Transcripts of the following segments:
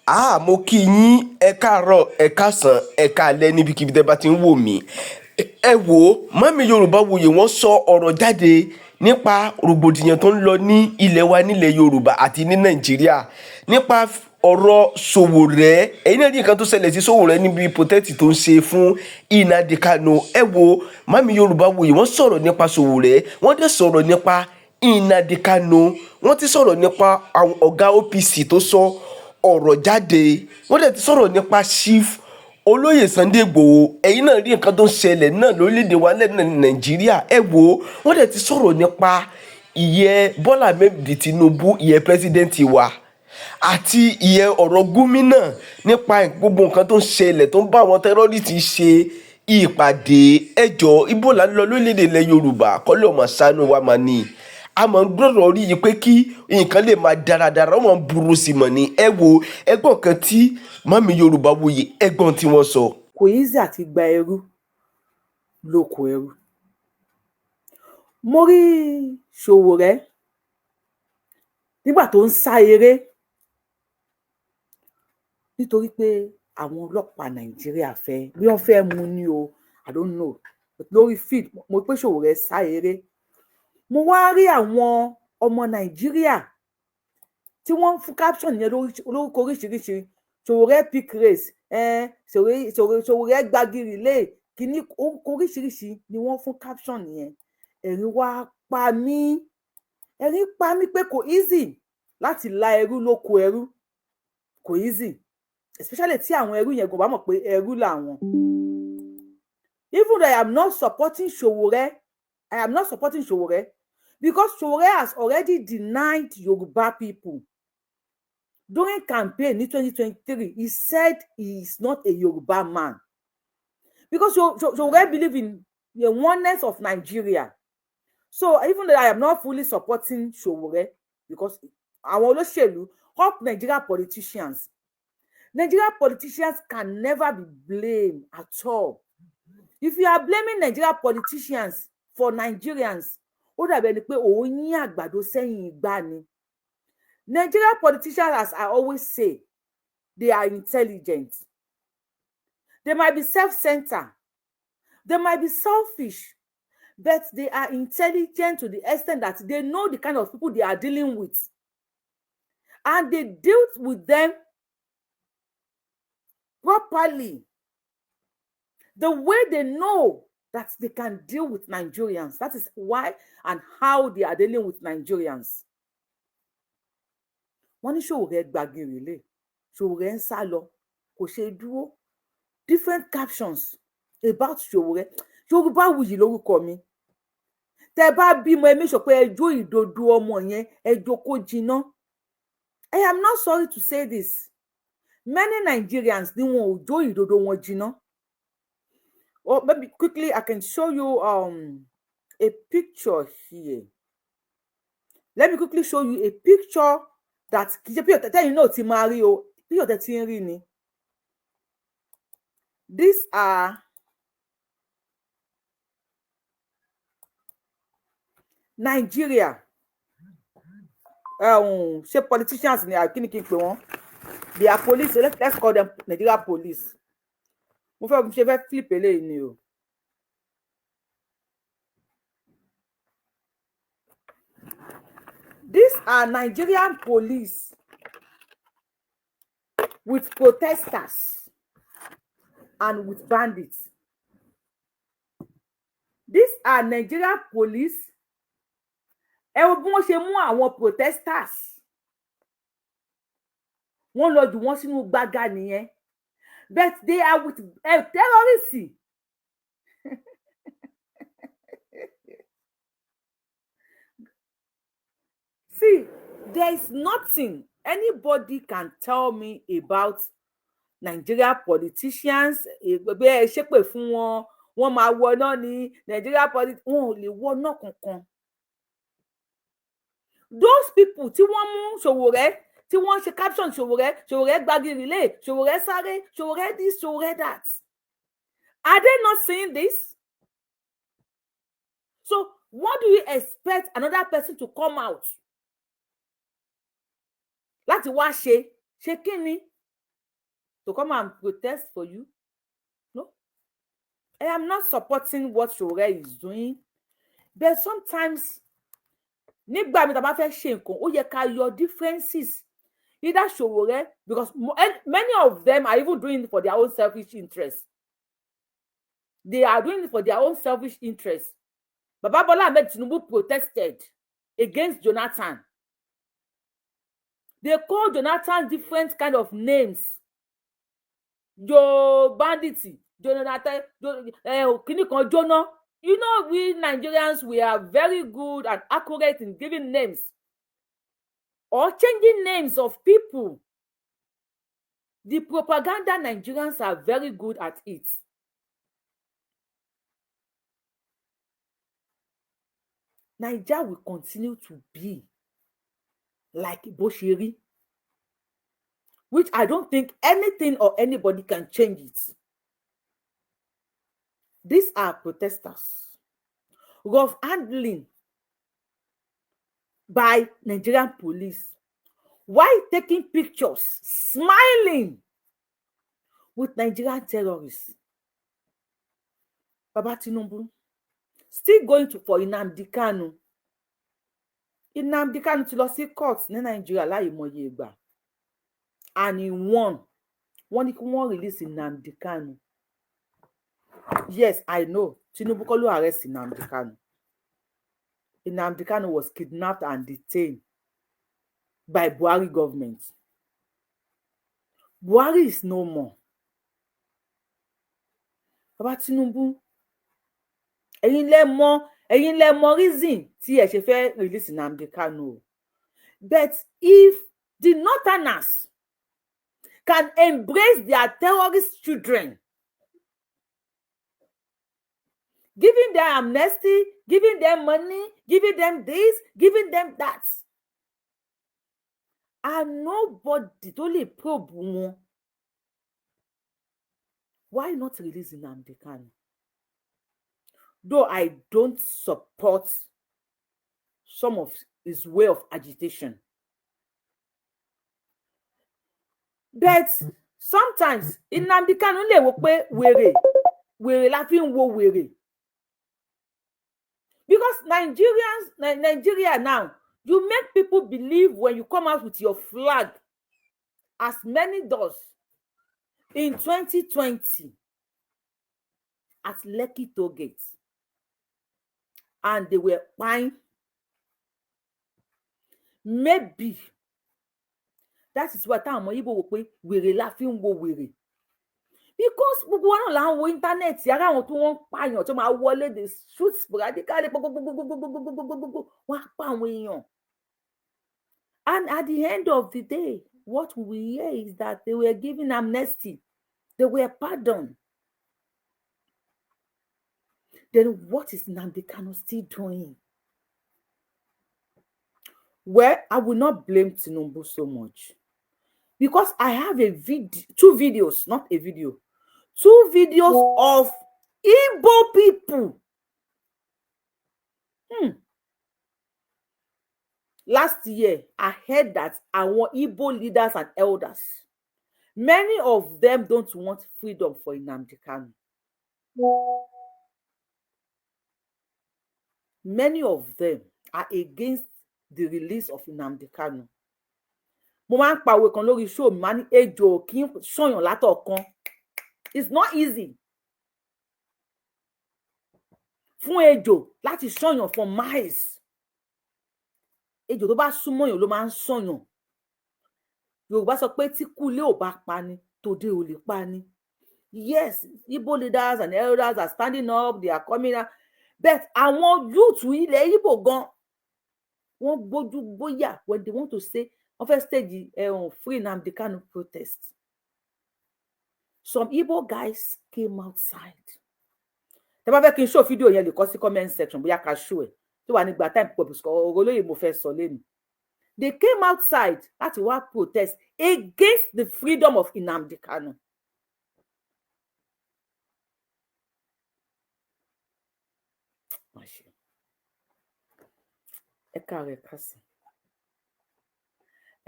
Mo kí yín ẹ káàárọ̀ ẹ káàsán ẹ káalẹ́ níbikíbi tẹ́ bá ti ń wò mí. Ẹ wò ó, Màmí Yorùbáwuyì wọ́n sọ ọ̀rọ̀ jáde nípa rògbòdìyàn tó ń lọ ní ilẹ̀ wa nílẹ̀ Yorùbá àti ní Nàìjíríà nípa ọ̀rọ̀ Sowore. Ẹ̀yin náà rí nǹkan tó ṣẹlẹ̀ sí Sowore níbi protest tó ń ṣe fún Nnamdi Kanu. Ẹ wò ó, Màmí Yorùbáwuyì wọ́n sọ̀rọ̀ nípa Sowore, wọ́n dẹ̀ sọ̀rọ̀ nípa Nnamdi Kanu, wọ́n ti sọ̀rọ̀ nípa àwọn ọ̀gá OPC tó sọ ọ̀rọ̀ jáde, wọ́n dẹ̀ ti sọ̀rọ̀ nípa Chief Olóyè Sunday Igboho. Ẹ̀yin náà rí nǹkan tó ń ṣẹlẹ̀ náà lórílẹ̀‐èdè wa lẹ́nu Nàìjíríà. Ẹ wò ó, wọ́n dẹ̀ ti sọ̀rọ̀ nípa ìyẹn Bọ́lá Ahmed Tinubu, ìyẹn pírẹsidẹ́ǹtì wa, àti ìyẹn ọ̀rọ̀ gómìnà nípa gbogbo nǹkan tó ń ṣẹlẹ̀ tó ń bá àwọn tẹ́rọ́rìtì ṣe ìpàdé. Ẹjọ́ ibo là ń lọ lórílẹ̀‐èdè ilẹ̀ Yorùbá, kọ́lé ọmọ ṣàánú wa mà ní. A máa ń gbọ́dọ̀ rí i pé kí nǹkan lè máa dáradára, wọ́n máa ń burú sí mọ̀ ní. Ẹ wo ẹgbọ́n kan tí Màmí Yorùbáwuyì ẹgbọ́n tí wọ́n sọ. Kò easy àti gba ẹrú lóko ẹrú. Mo rí Sowore nígbà tó ń sá eré nítorí pé àwọn ọlọ́pàá Nàìjíríà bí wọ́n fẹ́ mú ní o, I don't know, lórí field mo pé Sowore sá eré. Mo wá rí àwọn ọmọ Nàìjíríà tí wọ́n ń fún caption yẹn lórúkọ oríṣiríṣi. Sowore pick race, Sowore gbagiri lé kíní, orúkọ oríṣiríṣi ni wọ́n fún caption yẹn. Ẹ̀rín wá pa mí pé kò easy láti la ẹrú lóko ẹrú, kò easy, especially tí àwọn ẹrú yẹn kò bá mọ̀ pé ẹrú làwọn. Even though I am not supporting Sowore because Sowore has already denied Yoruba people. During campaign in 2023, he said he is not a Yoruba man. Because Sowore believe in the oneness of Nigeria. So even though I am not fully supporting Sowore, because àwọn olóṣèlú, up Nigerian politicians can never be blamed at all. If you are blaming Nigerian politicians for Nigerians, ó dàbí ẹni pé òun yín àgbàdo sẹ́yìn igbá ni. Nigerian politicians, as I always say, they are intelligent. They might be self-centered, they might be selfish, but they are intelligent to the extent that they know the kind of people they are dealing with. And they deal with them properly. The way they know that they can deal with Nigerians. That is why and how they are dealing with Nigerians. Wọ́n ní Sowore gbàgìrì lé, Sowore ń sá lọ, kò ṣe dúró. Different captions about Sowore. Yorùbáwuyì lórúkọ mi. Tẹ́ bá bímọ ẹ make sure pé ẹ jó ìdodo ọmọ yẹn, ẹ jó kó jiná. I am not sorry to say this. Many Nigerians ni wọn ò jó ìdodo wọn jiná. Or maybe quickly I can show you a picture here. Let me quickly show you a picture that you know ti máa rí o, picture tẹ́ ti ń rí ni. These are Nigeria. Ṣé politicians ni kí ni kí n pè wọ́n? They are police. So let's call them Nigeria police. Mo fẹ́ flip eléyìí ni o. These are Nigerian police with protesters and with bandits. These are Nigerian police. Ẹ wo bí wọ́n ṣe mú àwọn protesters. Wọ́n lọ jù wọ́n sínú gbàgà nìyẹn. But they are with terrorists. See, there is nothing anybody can tell me about Nigeria politicians. Ẹ ṣépè fún wọn, wọ́n máa wọná ní Nigeria politicians, wọn ò lè wọná kankan. Those people tí wọ́n mú Sowore, tí wọ́n ṣe caption Sowore gbagiri lé, Sowore sáré, Sowore this, Sowore that. Are they not seeing this? So what do you expect another person to come out láti wá ṣe kí ni? to come and protest for you. No, I am not supporting what Sowore is doing, but sometimes nígbà mi tá bá fẹ́ ṣe nǹkan ó yẹ ká yọ differences. Either Sowore, because many of them are even doing it for their own selfish interest. They are doing it for their own selfish interest. Baba Bola Ahmed Tinubu protested against Jonathan. They call Jonathan different kind of names. Joe Bandit, Jonathan, Kinikan Jonah. You know, we Nigerians, we are very good and accurate in giving names or changing names of people. The propaganda Nigerians are very good at it. Nigeria will continue to be like Bosheri, which I don't think anything or anybody can change it. These are protesters. Rough handling by Nigerian police while taking pictures, smiling with Nigerian terrorists. Baba Tinubu still going for Nnamdi Kanu. Nnamdi Kanu ti lọ sí court ní Nigeria láìmọye ìgbà, and he won. Wọ́n ní kí wọ́n release Nnamdi Kanu. Yes, I know. Tinubu kọ́ ló arrest Nnamdi Kanu. Nnamdi Kanu was kidnapped and detained by Buhari government. Buhari is no more. Baba Tinubu, ẹ̀yin lẹ mọ̀ reason tí ẹ ṣe fẹ́ release Nnamdi Kanu. But if the Northerners can embrace their terrorist children, giving them amnesty, giving them money, giving them this, giving them that, and nobody tó lè probe wọn, why not release Nnamdi Kanu? Though I don't support some of his way of agitation, but sometimes Nnamdi Kanu lè wò pé wèrè la fi ń wo wèrè. Because Nigeria now, you make people believe when you come out with your flag, as many does in 2020 at Lekki Toll Gate, and they were fine. Maybe that is what táwọn ọmọ Igbo wò pé wèrè la fi ń wo wèrè. Because gbogbo wa náà là ń wo íńtánẹ́ẹ̀tì, ara àwọn tó wọ́n ń pààyàn tó máa wọlé, they shoot sporadically, wọ́n á pa àwọn èèyàn. And at the end of the day, what we hear is that they were given amnesty, they were pardoned. Then what is Nnamdi Kanu still doing? Well, I will not blame Tinubu so much, because I have two videos, not a video, two videos of Igbo people. Last year, I heard that our Igbo leaders and elders, many of them don't want freedom for Nnamdi Kanu. Many of them are against the release of Nnamdi Kanu. Mo máa ń pàwé kan lórí show mi, máa ní ejò kí n ṣọ̀yàn látọ̀kan. It's not easy fún ejò láti ṣọ̀yàn for miles. Ejò tó bá súnmọ́yàn ló máa ń ṣọ̀yàn. Yorùbá sọ pé tí kú ilé ò bá pa ni, tòde ò lè pa ni. Yes, Igbo leaders and elders are standing up, they are coming out, but àwọn youth ilẹ̀ Igbo gan, wọ́n gbójú gbóyà when they want to say on first stage free Nnamdi Kanu protest. Some Igbo guys came outside. Tẹ́ bá fẹ́ kí n show video yẹn lè kọ sí comment section bóyá ká show ẹ̀ tó wà nígbà time pọ̀ because ọ̀rọ̀ lóye mo fẹ́ sọ lẹ́nu. They came outside láti wá protest against the freedom of Nnamdi Kanu. Ẹ káàárọ̀, ẹ káàsán,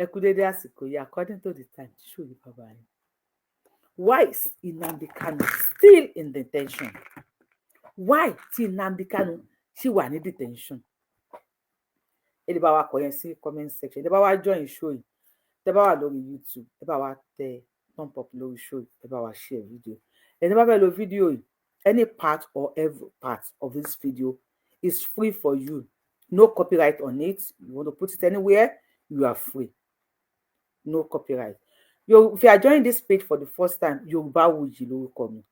ẹ kú dédé àsìkò yìí, according to the time, show you bàbá yín. Why is Nnamdi Kanu still in detention? Why tí Nnamdi Kanu ṣì wà ní detention? Ẹ lè bá wa kọ yẹn sí comment section. Ẹ bá wa join show yìí. Ẹ bá wà lórí YouTube. Ẹ bá wa tẹ thumb up lórí show yìí. Ẹ bá wa share video. Ẹ bá fẹ́ lo video yìí. Any part or every part of this video is free for you. No copyright on it. You want to put it anywhere, you are free. No copyright. If you are joining this page for the first time, Yorubawuyi lórúkọ mi.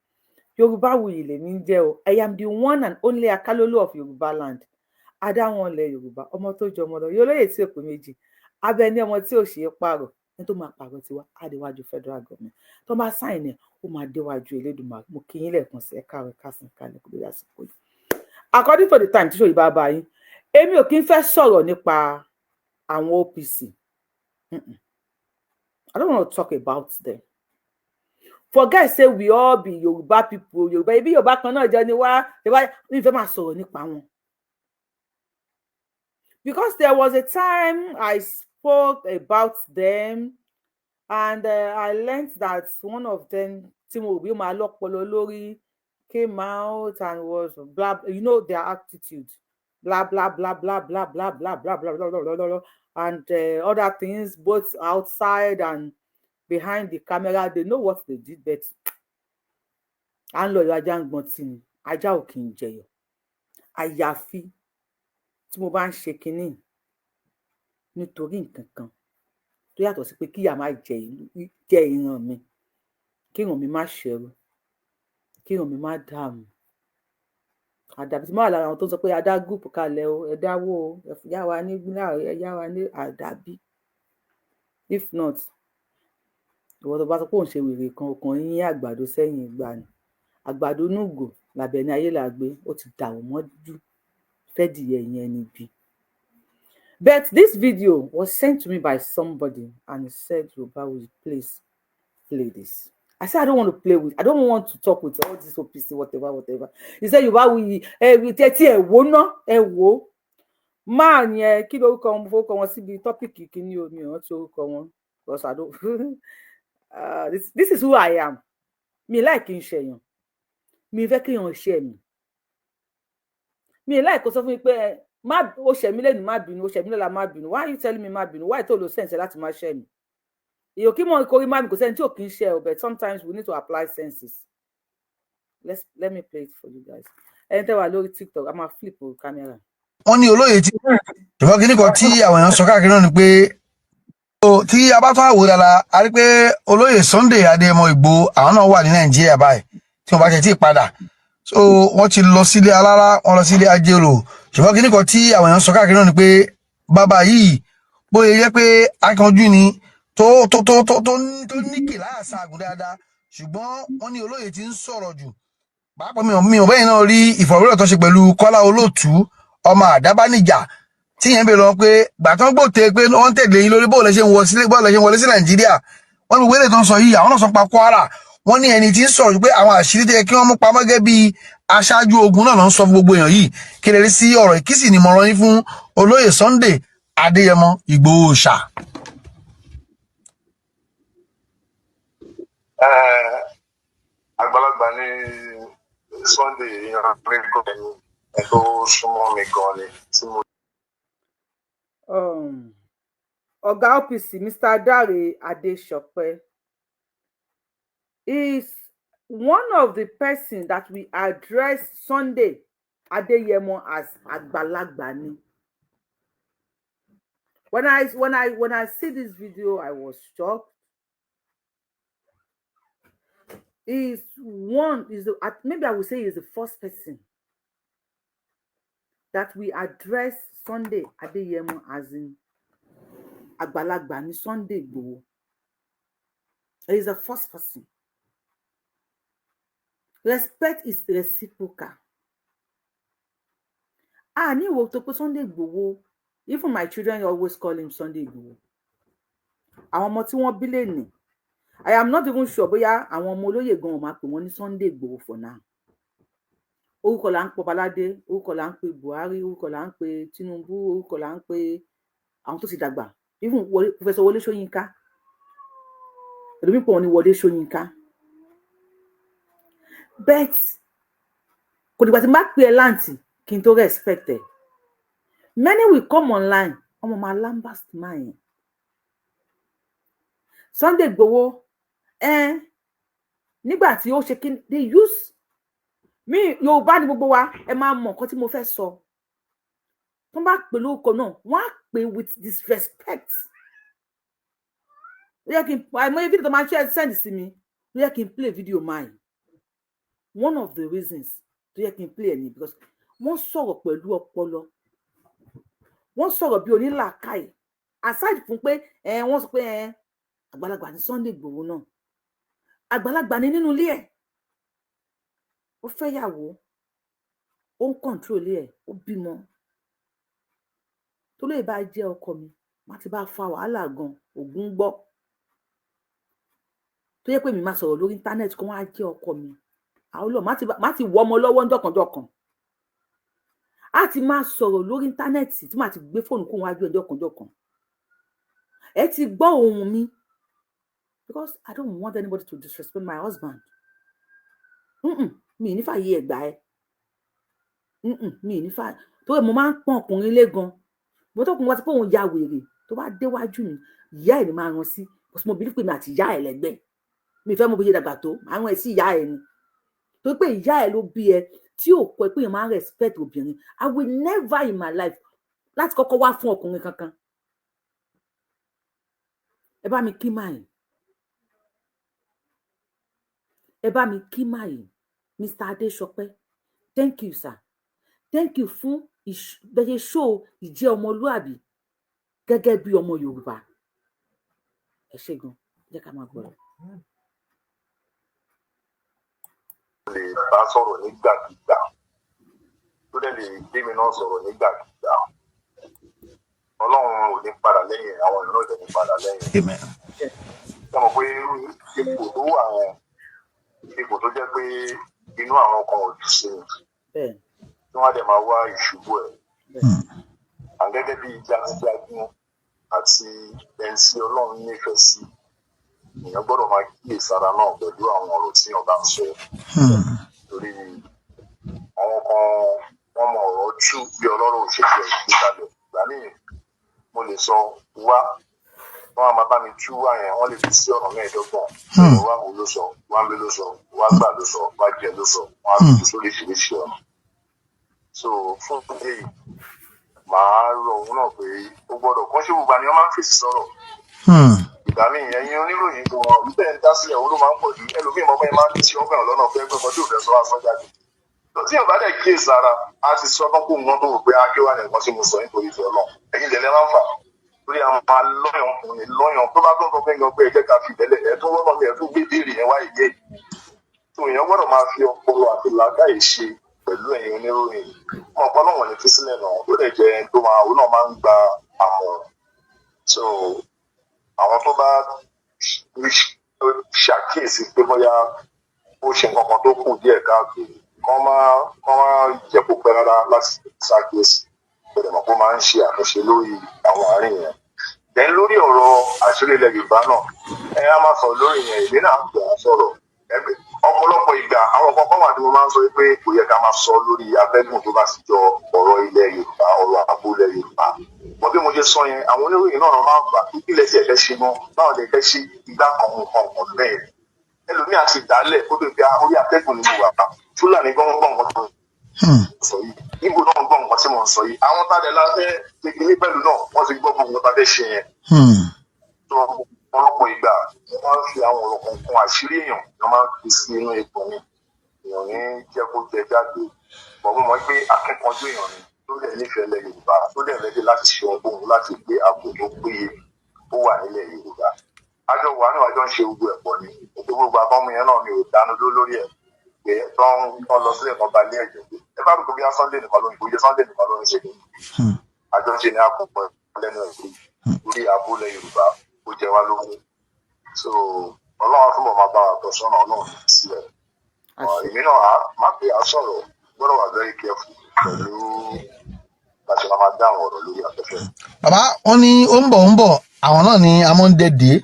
Yorubawuyi lèmi ń jẹ́ o. I am the one and only Akalolu of Yoruba land. Adáwọnlẹ̀ Yorùbá, ọmọ tó jọ ọmọ lọ, yólóyè tí ò pé méjì. Abẹni ọmọ tí ò ṣe é pààrọ̀. Ẹni tó máa pààrọ̀ tiwa, á déwájú federal government. Tó máa sign ẹ̀, ó máa déwájú Elédùmarè. Mo kí yín lẹ́ẹ̀kan sí ẹ káàárọ̀ kásán kálẹ̀ kó lórí àsìkò yìí. According to the time tí ṣòyí bá bá yín, èmi ò kí ń fẹ́ sọ̀rọ̀ nípa àwọn OPC. I don't want to talk about them. Forget say we all be Yoruba people. Yoruba, ibi Yoruba kan náà jẹ́ ni wá. Mi fẹ́ máa sọ̀rọ̀ nípa wọn. Because there was a time I spoke about them, and I learned that one of them, Timobi Malopolo Lori, came out and was blah, you know their attitude, blah blah blah blah blah blah blah blah blah blah blah blah, and other things both outside and behind the camera. They know what they did, but and lawyer Ajang Montini, Aja ò kì í jẹyọ. Àyàfi tí mo bá ń ṣe kinní nítorí nǹkan kan tó yàtọ̀ sí pé kíyà má jẹ ìran mi, kí ìran mi má ṣẹrú, kí ìran mi má dààmú. Àdàbí tí mo wà lára àwọn tó ń sọ pé adá gúùpù kalẹ̀ o, ẹ dáwó o, ẹ yá wa ní àdàbí. If not, ìwọ tó bá sọ pé òun ṣe wèrè kan ọkàn yín àgbàdo sẹ́yìn ìgbà ni. Àgbàdo núgò làbẹ̀ ní ayé làgbé, ó ti dàwọ̀ mọ́jú fẹ́ dìyẹ ìyẹn níbi. But this video was sent to me by somebody, and he said, Yorubawuyi, please play this. I said, I don't want to talk with all this OPC, whatever. He said, Yorubawuyi, ẹ wo. Máa yẹn kí lórúkọ wọn, mo fọwọ́kọ wọn síbi tọ́pìkì kíní omi ọ̀hún tí orúkọ wọn. Because I don't this is who I am. Mi like kí n ṣẹ̀yàn. Mi fẹ́ kí èèyàn ṣẹ̀ mi. Mi like kó sọ fún mi pé ó ṣẹ̀ mí lẹ́nu má bínú, ó ṣẹ̀ mí lọ́la má bínú. Why are you telling me má bínú? Why tó lo sense láti má ṣẹ̀ mi? Èyí kí mọ̀ kórí má mi kò sẹ́ni tí ò kí ń ṣẹ̀ o, but sometimes we need to apply senses. Let me play it for you guys. Ẹni tẹ́ wà lórí TikTok, a máa flip o camera. Wọ́n ní olóyè tí ṣùgbọ́n kí nìkan tí àwọn èèyàn sọ káàkiri náà ni pé tí a bá tún àwò dára a rí pé olóyè Sunday Adéyẹmọ Ìgbòho àwọn náà wà ní Nàìjíríà báyìí tí wọ́n bá ṣe tí ì padà, so wọ́n ti lọ sílé alára, wọ́n lọ sílé ajérò. Ṣùgbọ́n kí nìkan tí àwọn èèyàn sọ káàkiri náà ni pé bàbá yìí bóyá jẹ́ pé akànjú ni tó ní kìláàsì àgùn dáadáa, ṣùgbọ́n wọ́n ní olóyè tí ń sọ̀rọ̀ jù. Pàápàá mi ò bẹ́yìn náà rí ìfọ̀rọ̀wérọ̀ tó ṣe pẹ̀lú Kọ́lá Olóòtú ọmọ Àdábánijà tí yẹn bèèrè lọ pé gbàtán gbòtè pé wọ́n tẹ̀lé yín lórí bóòlù ṣe ń wọlé sí Nàìjíríà. Wọ́n ní wẹ́lẹ̀ tó ń sọ yìí àwọn náà sọ pa Kwara. Wọ́n ní ẹni tí ń sọ̀rọ̀ pé àwọn àṣírí tó yẹ kí wọ́n mú pamọ́ gẹ́gẹ́ bí aṣáájú ogun náà ló ń sọ fún gbogbo èèyàn yìí. Kí lè rí sí ọ̀rọ̀ ìkísì ni mo rán yín fún olóyè Sunday Adéyẹmọ Ìgbòho ṣá. Àgbàlagbà ní Sunday èèyàn lẹ́kọ̀ọ́ ẹni tó súnmọ́ mi gan ni tí mo. Ọ̀gá OPC Mr. Dare Adesope is one of the person that we address Sunday Adeyemo as àgbàlagbà ni. When I see this video, I was shocked. Maybe I would say he's the first person that we address Sunday Adeyemo as in àgbàlagbà ni Sunday Igboho. He's the first person. Respect is reciprocal. Ní ìwọ tó pé Sunday Igboho, even my children always call him Sunday Igboho. Àwọn ọmọ tí wọ́n bí lẹ́nìí, I am not even sure bóyá àwọn ọmọ olóyè gan máa pè wọ́n ní Sunday Igboho for now. Orúkọ là ń pè Baládé, orúkọ là ń pè Buhari, orúkọ là ń pè Tinubu, orúkọ là ń pè àwọn tó ti dàgbà. Even Professor Wọlé Ṣóyínká. Ẹlòmíì pè wọ́n ní Wọlé Ṣóyínká. bet kò dìgbà tí n bá pè ẹ́ láǹtì kí n tó respect ẹ̀. Many will come online ọmọ máa lambast máa yẹn. Sunday Igboho nígbà tí ó ṣe kí they use mi Yorùbá ní gbogbo wa ẹ máa mọ nǹkan tí mo fẹ́ sọ. Tó bá pè lórúkọ náà wọ́n á pè with disrespect. Ó yẹ kí n àìmọye fídíò tó máa ṣe send sí mi ó yẹ kí n play video mine. One of the reasons tó yẹ kí n play ẹ̀ ni because wọ́n sọ̀rọ̀ pẹ̀lú ọpọlọ. Wọ́n sọ̀rọ̀ bí onílàákàyè. Aside fún pé wọ́n sọ pé àgbàlagbà ní Sunday Igboho náà. Àgbàlagbà ní nínú ilé ẹ̀. Ó fẹ́ yàwó. Ó ń control ẹ̀. Ó bímọ. Tó lè bá jẹ́ ọkọ mi, má ti bá fa wàhálà gan, Ògún gbọ́. Tó yẹ pé mi máa sọ̀rọ̀ lórí internet kó wọ́n á jẹ́ ọkọ mi. Àwọn Ọlọ́run má ti wọ ọmọ lọ́wọ́ ńjọ́kanjọ́kan. A ti máa sọ̀rọ̀ lórí internet tí màá ti gbé fóònù kó wájú ńjọ́kanjọ́kan. Ẹ ti gbọ́ ohùn mi because I don't want anybody to disrespect my husband. Mi ní fàyè ẹ̀gbà ẹ. Mi ní fàyè. Tó mo máa ń pọ́n ọkùnrin lé gan. Mo tó kún wá sí pé òun ya wèrè tó bá déwájú mi, ìyá ẹ̀ ni máa rán sí. Because mo believe pé mi àti ìyá ẹ̀ lẹ́gbẹ́. Mi fẹ́ mo bóyá dàgbà tó, màá rán ẹ sí ìyá ẹ̀ ni. Tó pé ìyá ẹ̀ ló bí ẹ tí ò kọ́ ẹ pé èèyàn máa ń respect obìnrin. I will never in my life láti kọ́kọ́ wá fún ọkùnrin kankan. Ẹ bá mi kí máa yìí. Ẹ bá mi kí máa yìí. Mr. Adéṣọpẹ́. Thank you, sir. Thank you fún bẹ́ẹ̀ show ìjẹ́ ọmọlúàbí gẹ́gẹ́ bí ọmọ Yorùbá. Ẹ ṣé gan. Jẹ́ ká máa gbọ́. Lè bá sọ̀rọ̀ nígbàkigbà. Tó dẹ̀ lè gbé mi náà sọ̀rọ̀ nígbàkigbà. Ọlọ́run ò ní padà lẹ́yìn àwọn ìran ò ní padà lẹ́yìn. Ṣé mo pé ipò tó wà yẹn ipò tó jẹ́ pé inú àwọn kan ò dùn sí i. Tí wọ́n á dẹ̀ máa wá ìṣubú ẹ̀. Gẹ́gẹ́ bí jagunjagun àti ẹni tí Ọlọ́run nífẹ̀ẹ́ sí, èèyàn gbọ́dọ̀ máa kíyèsára náà pẹ̀lú àwọn ọ̀rọ̀ tí èèyàn bá ń sọ. Torí àwọn kan wọ́n mọ ọ̀rọ̀ tú bí Ọlọ́run ò ṣe fi ẹ̀yìn kalẹ̀. Ìgbà míì mo lè sọ wá wọ́n á máa bá mi tú wá yẹn wọ́n lè fi sí ọ̀nà mẹ́ẹ̀ẹ́dọ́gbọ̀n. Wá wo ló sọ, wá ń bí ló sọ, wá gbà ló sọ, wá jẹ ló sọ, wọ́n á fi sóríṣiríṣi ọ̀nà. So fún èyí màá rọ òun náà pé ó gbọ́dọ̀ kán ṣé gbogbo àníyàn máa ń fèsì sọ̀rọ̀. Ìgbà míì ẹ̀yin oníròyìn gan wípé ń dá sílẹ̀ òun ló máa ń pọ̀ jù ẹlòmíì mọ́mọ́ ẹ máa ń tí ọgbà lọ́nà fẹ́ pé ọmọdé ò fẹ́ sọ aṣọ jáde. Tí yorùbá dẹ̀ kíyè sára á ti sọ ọdún kó nǹkan tó rò pé akéwà nìkan tí mo sọ nítorí ìfẹ́ Ọlọ́run ẹ̀yin lẹ́lẹ́ máa ń fà lórí àwọn máa lọ́yàn tó bá tó ń sọ fẹ́ yan pé ẹ jẹ́ ká fi ìbẹ̀lẹ̀ ẹ̀ tó wọ́n lọ́ọ́ ẹ̀ tó gbé béèrè yẹn wáyé yé. Tó èèyàn gbọ́dọ̀ máa fi ọpọlọ àti làákàyè ṣe pẹ̀lú ẹ̀yin oníròyìn ọ̀pọ̀ náà wọ̀n ní fi sílẹ̀ náà ó dẹ̀ jẹ́ ẹni tó máa òun náà máa ń gba àmọ̀ràn. So àwọn tó bá ṣàkíyèsí pé bóyá ó ṣe nǹkan kan tó kù díẹ̀ káàkiri kán máa jẹ́ kó pẹ́ rárá láti ṣàkíyèsí bẹ̀rẹ̀ mọ̀ kó máa ń ṣe àtúnṣe lórí àwọn àárín yẹn. Then lórí ọ̀rọ̀ àṣírí ilẹ̀ Yorùbá náà á máa sọ lórí yẹn ìdí náà ń gbà sọ̀rọ̀ ọ̀pọ̀lọpọ̀ ìgbà àwọn kọ̀ọ̀kan wà tí mo máa ń sọ pé kò yẹ ká máa sọ lórí abẹ́gùn tó bá sì jọ ọ̀rọ̀ ilẹ̀ Yorùbá ọ̀rọ̀ ààbò ilẹ̀ Yorùbá. Mọ̀ bí mo ṣe sọ yẹn àwọn oníròyìn náà máa ń gbà ìpìlẹ̀ tí ẹ fẹ́ ṣe mọ́ báwọn lè fẹ́ ṣe ìgbà kan bẹ́ẹ̀. Ẹlòmíì àti ìdálẹ̀ ó lè fi orí atẹ́gùn nínú wà pa Fúlàní gbọ́ngbọ́n nǹkan tó sọ yìí Ìgbò náà gbọ́ nǹkan tí mo ń sọ yìí àwọn tá a dẹ̀ la fẹ́ kékeré pẹ̀lú náà wọ́n ti gbọ́ gbogbo tá a fẹ́ ṣe yẹn. Ọ̀pọ̀lọpọ̀ ìgbà wọ́n máa ń fi àwọn ọ̀rọ̀ kankan àṣírí èèyàn wọ́n máa ń fi sí inú ipò mi èèyàn ní jẹ́ kó jẹ jáde bọ̀ mo mọ̀ pé akẹ́kọ̀ọ́jú èèyàn ni tó dẹ̀ nífẹ̀ẹ́ ilẹ̀ Yorùbá tó dẹ̀ rẹ́dí láti ṣe ohunkóhun láti gbé ààbò tó péye ó wà nílẹ̀ Yorùbá. Àjọ wà náà àjọ ń ṣe gbogbo ẹ̀pọ̀ ni ètò gbogbo àbọ̀mù yẹn náà ni ò dánu lórí ẹ̀ pé tó ń lọ sílẹ̀ kan balẹ̀ ẹ̀jẹ̀ pé ẹ bá rò pé bí Sunday nìkan ló ń gbòye Sunday nìkan ló ń ṣe nìyí. Àjọ ń ṣe ní àkọ́kọ́ lẹ́nu ẹ̀kọ́ lórí ààbò ilẹ̀ Yorùbá ó jẹ wá lógún. So Ọlọ́run túbọ̀ máa bá wa tọ́ sọ́nà Ọlọ́run sílẹ̀. Èmi náà má pé a sọ̀rọ̀ gbọ́dọ̀ wà very careful pẹ̀lú láti máa dáhùn ọ̀rọ̀ lórí afẹ́fẹ́. Bàbá wọn ní ó ń bọ̀ àwọn náà ni a máa ń dẹ́dẹ́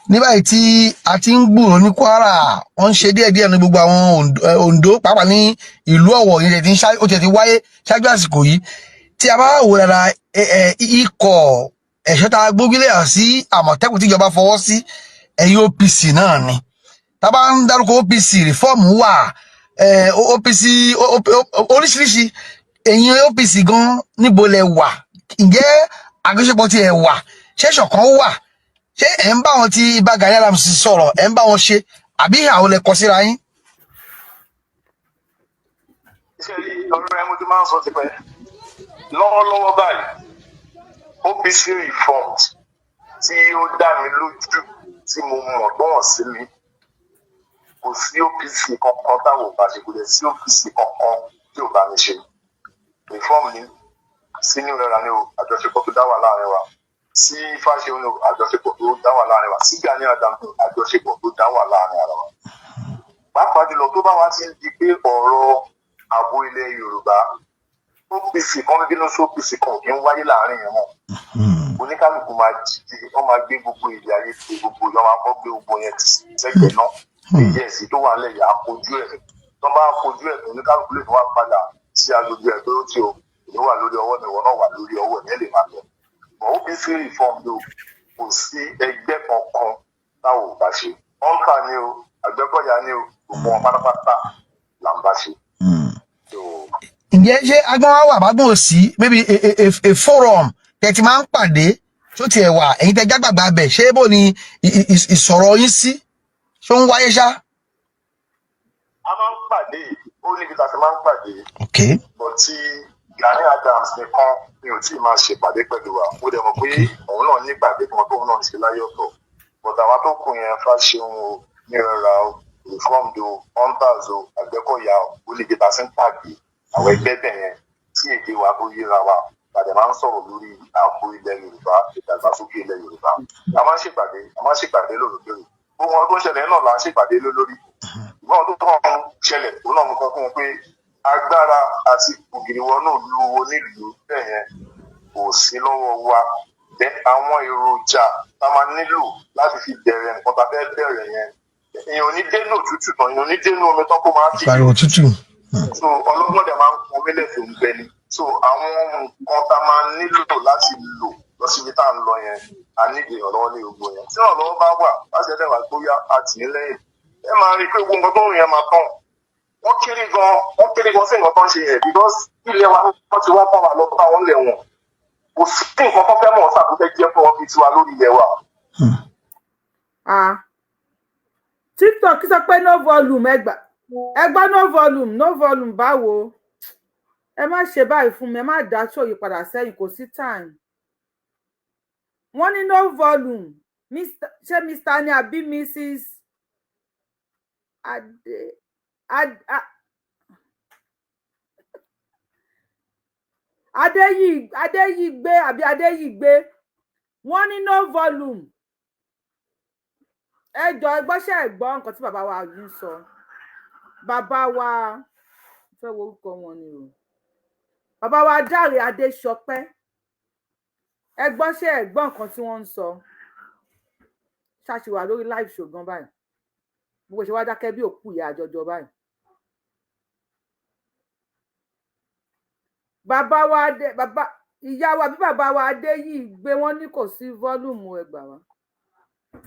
ní báyìí tí a ti ń gbúrò ní Kwara wọ́n ń ṣe díẹ̀díẹ̀ ní gbogbo àwọn Ondo pàápàá ní ìlú Ọ̀wọ̀ yìí ó ti wáyé ṣáájú àsìkò yìí tí a bá wò dáadáa ikọ̀ ẹ̀ṣọ́ tá a gbógílé hàn sí Àmọ̀tẹ́kùn tíjọba fọwọ́ sí ẹ̀yìn OPC náà ni tá a bá ń dárúkọ OPC rìfọ́ọ̀mù wà OPC oríṣiríṣi ẹ̀yìn OPC gan níbo lẹ wà ǹjẹ́ àjọṣepọ̀ tí ẹ wà ṣé ṣọ̀kan wà ṣé ẹ̀ ń bá wọn ti Ìbà Gani Adams sọ̀rọ̀ ẹ̀ ń bá wọn ṣe àbí àwọn lẹ kọ síra yín. ṣé ọ̀rọ̀ ẹ mo ti máa ń sọ tipẹ́ lọ́wọ́lọ́wọ́ báyìí OPC reforms tí ó dá mi lójú tí mo mọ̀ gbọ́n sí mi kò sí OPC kankan táwọn ò bá ṣe kò lè sí OPC kankan tí ò bá mi ṣe reform ni sí ní ìrora ní àjọṣepọ̀ tó dá wà láàrin wa sí Fáṣẹ̀hùn ní àjọṣepọ̀ tó dá wà láàrin wa sí Gani Adams ní àjọṣepọ̀ tó dá wà láàrin ara wa pàápàá jùlọ tó bá wá ti ń di pé ọ̀rọ̀ ààbò ilẹ̀ Yorùbá OPC kan bínú sí OPC kan kì í wáyé láàrin yẹn mọ́ oníkálukú máa jíjí wọ́n máa gbé gbogbo èdè ayé pé gbogbo ìjọ máa kọ́ gbé gbogbo yẹn sẹ́gbẹ̀ẹ́ náà èyí ẹ̀sìn tó wà lẹ́yìn àkojú ẹ̀ tó bá kojú ẹ̀ oníkálukú lè wá padà sí agbègbè ẹ̀ pé ó ti o ìlú wà lórí ọwọ́ mi ìwọ náà wà lórí ọwọ́ ẹ̀ lè máa lọ. But OPC reform ló kò sí ẹgbẹ́ kankan táwọn ò bá ṣe ọ̀nkà ni o Àgbẹ̀kọ̀yà ni o gbogbo wọn pátápátá là ń bá ṣe. Ǹjẹ́ ṣé agbọ́n wa wà bágbọ́n òsì maybe a forum tẹ̀tí máa ń pàdé tó tiẹ̀ wà ẹ̀yin tẹ́ jágbàgbà bẹ̀ ṣé bó ni ìsọ̀rọ̀ yín sí ṣó ń wáyé ṣá. A máa ń pàdé ó níbi tá a ti máa ń pàdé. Bọ̀ tí Gani Adams nìkan mi ò tí ì máa ṣèpàdé pẹ̀lú wa mo dẹ̀ mọ̀ pé òun náà ní ìpàdé kan tóun náà ń ṣe láyé ọ̀tọ̀ bọ̀dà wa tó kù yẹn Fáṣẹ̀hùn o Nírọ̀rà o Reformed o Hunters o Àgbẹ̀kọ̀yà o ó níbi tá a ti ń pàdé àwọn ẹgbẹ́ bẹ̀ yẹn tí èdè wa tó yíra wa tàbí máa ń sọ̀rọ̀ lórí ààbò ilẹ̀ Yorùbá ìdàgbàsókè ilẹ̀ Yorùbá a máa ń ṣèpàdé lóòrèkóòrè gbogbo wọn tó ń ṣẹlẹ̀ náà là ń ṣèpàdé lórí ìgbọ́n tó kàn ń ṣẹlẹ̀ òun náà mo kọ́ fún un pé agbára àti ògìrìwọ̀ náà lu onílùú bẹ́ẹ̀ yẹn kò sí lọ́wọ́ wa àwọn èròjà tá a máa nílò láti fi bẹ̀rẹ̀ nǹkan tá a fẹ́ bẹ̀rẹ̀ yẹn èèyàn ní dénú òtútù tán èèyàn ní dénú omi tán kó máa kí so ọlọ́gbọ́n dẹ̀ máa ń pọn mílẹ̀ tó ń bẹ ni so àwọn nǹkan tá a máa nílò láti lò lọ síbi tá à ń lọ yẹn a ní ìrànlọ́wọ́ ní gbogbo yẹn tí ìrànlọ́wọ́ bá wà láti ẹ̀dẹ̀ wà gbóyà àtìlẹ́yìn ẹ máa rí i pé gbogbo nǹkan tó ń yẹn máa tán wọ́n kéré gan sí nǹkan tó ń ṣe yẹn because ilé wa wọ́n ti wá pọ̀ wá lọ bá wọn lẹ̀ wọ̀n kò sí nǹkan tó fẹ́ mọ̀ ṣàkóso jẹ́ fún wọn bíi tiwa lórí ilẹ̀ wa. TikTok sọ pé no volume ẹgbà no volume báwo ẹ má ṣe báyìí fún mi ẹ má dá ṣòyí padà sẹ́yìn kò sí time wọ́n ní no volume ṣé Mr. ni àbí Mrs. Adéyìgbé àbí Adéyìgbé wọ́n ní no volume ẹjọ ẹgbọ́ṣẹ́ ẹ̀gbọ́n nǹkan tí bàbá wa yìí sọ bàbá wa fẹ́ wo orúkọ wọn ni o bàbá wa Dáre Adéṣọpẹ́ ẹgbọ́ṣẹ́ ẹ̀gbọ́n nǹkan tí wọ́n ń sọ ṣàṣìwà lórí live show gan báyìí gbogbo ṣe wá dákẹ́ bí òkú ìyá àjọjọ báyìí ìyá wa bí bàbá wa Adéyìgbé wọ́n ní kò sí volume ẹgbà wa.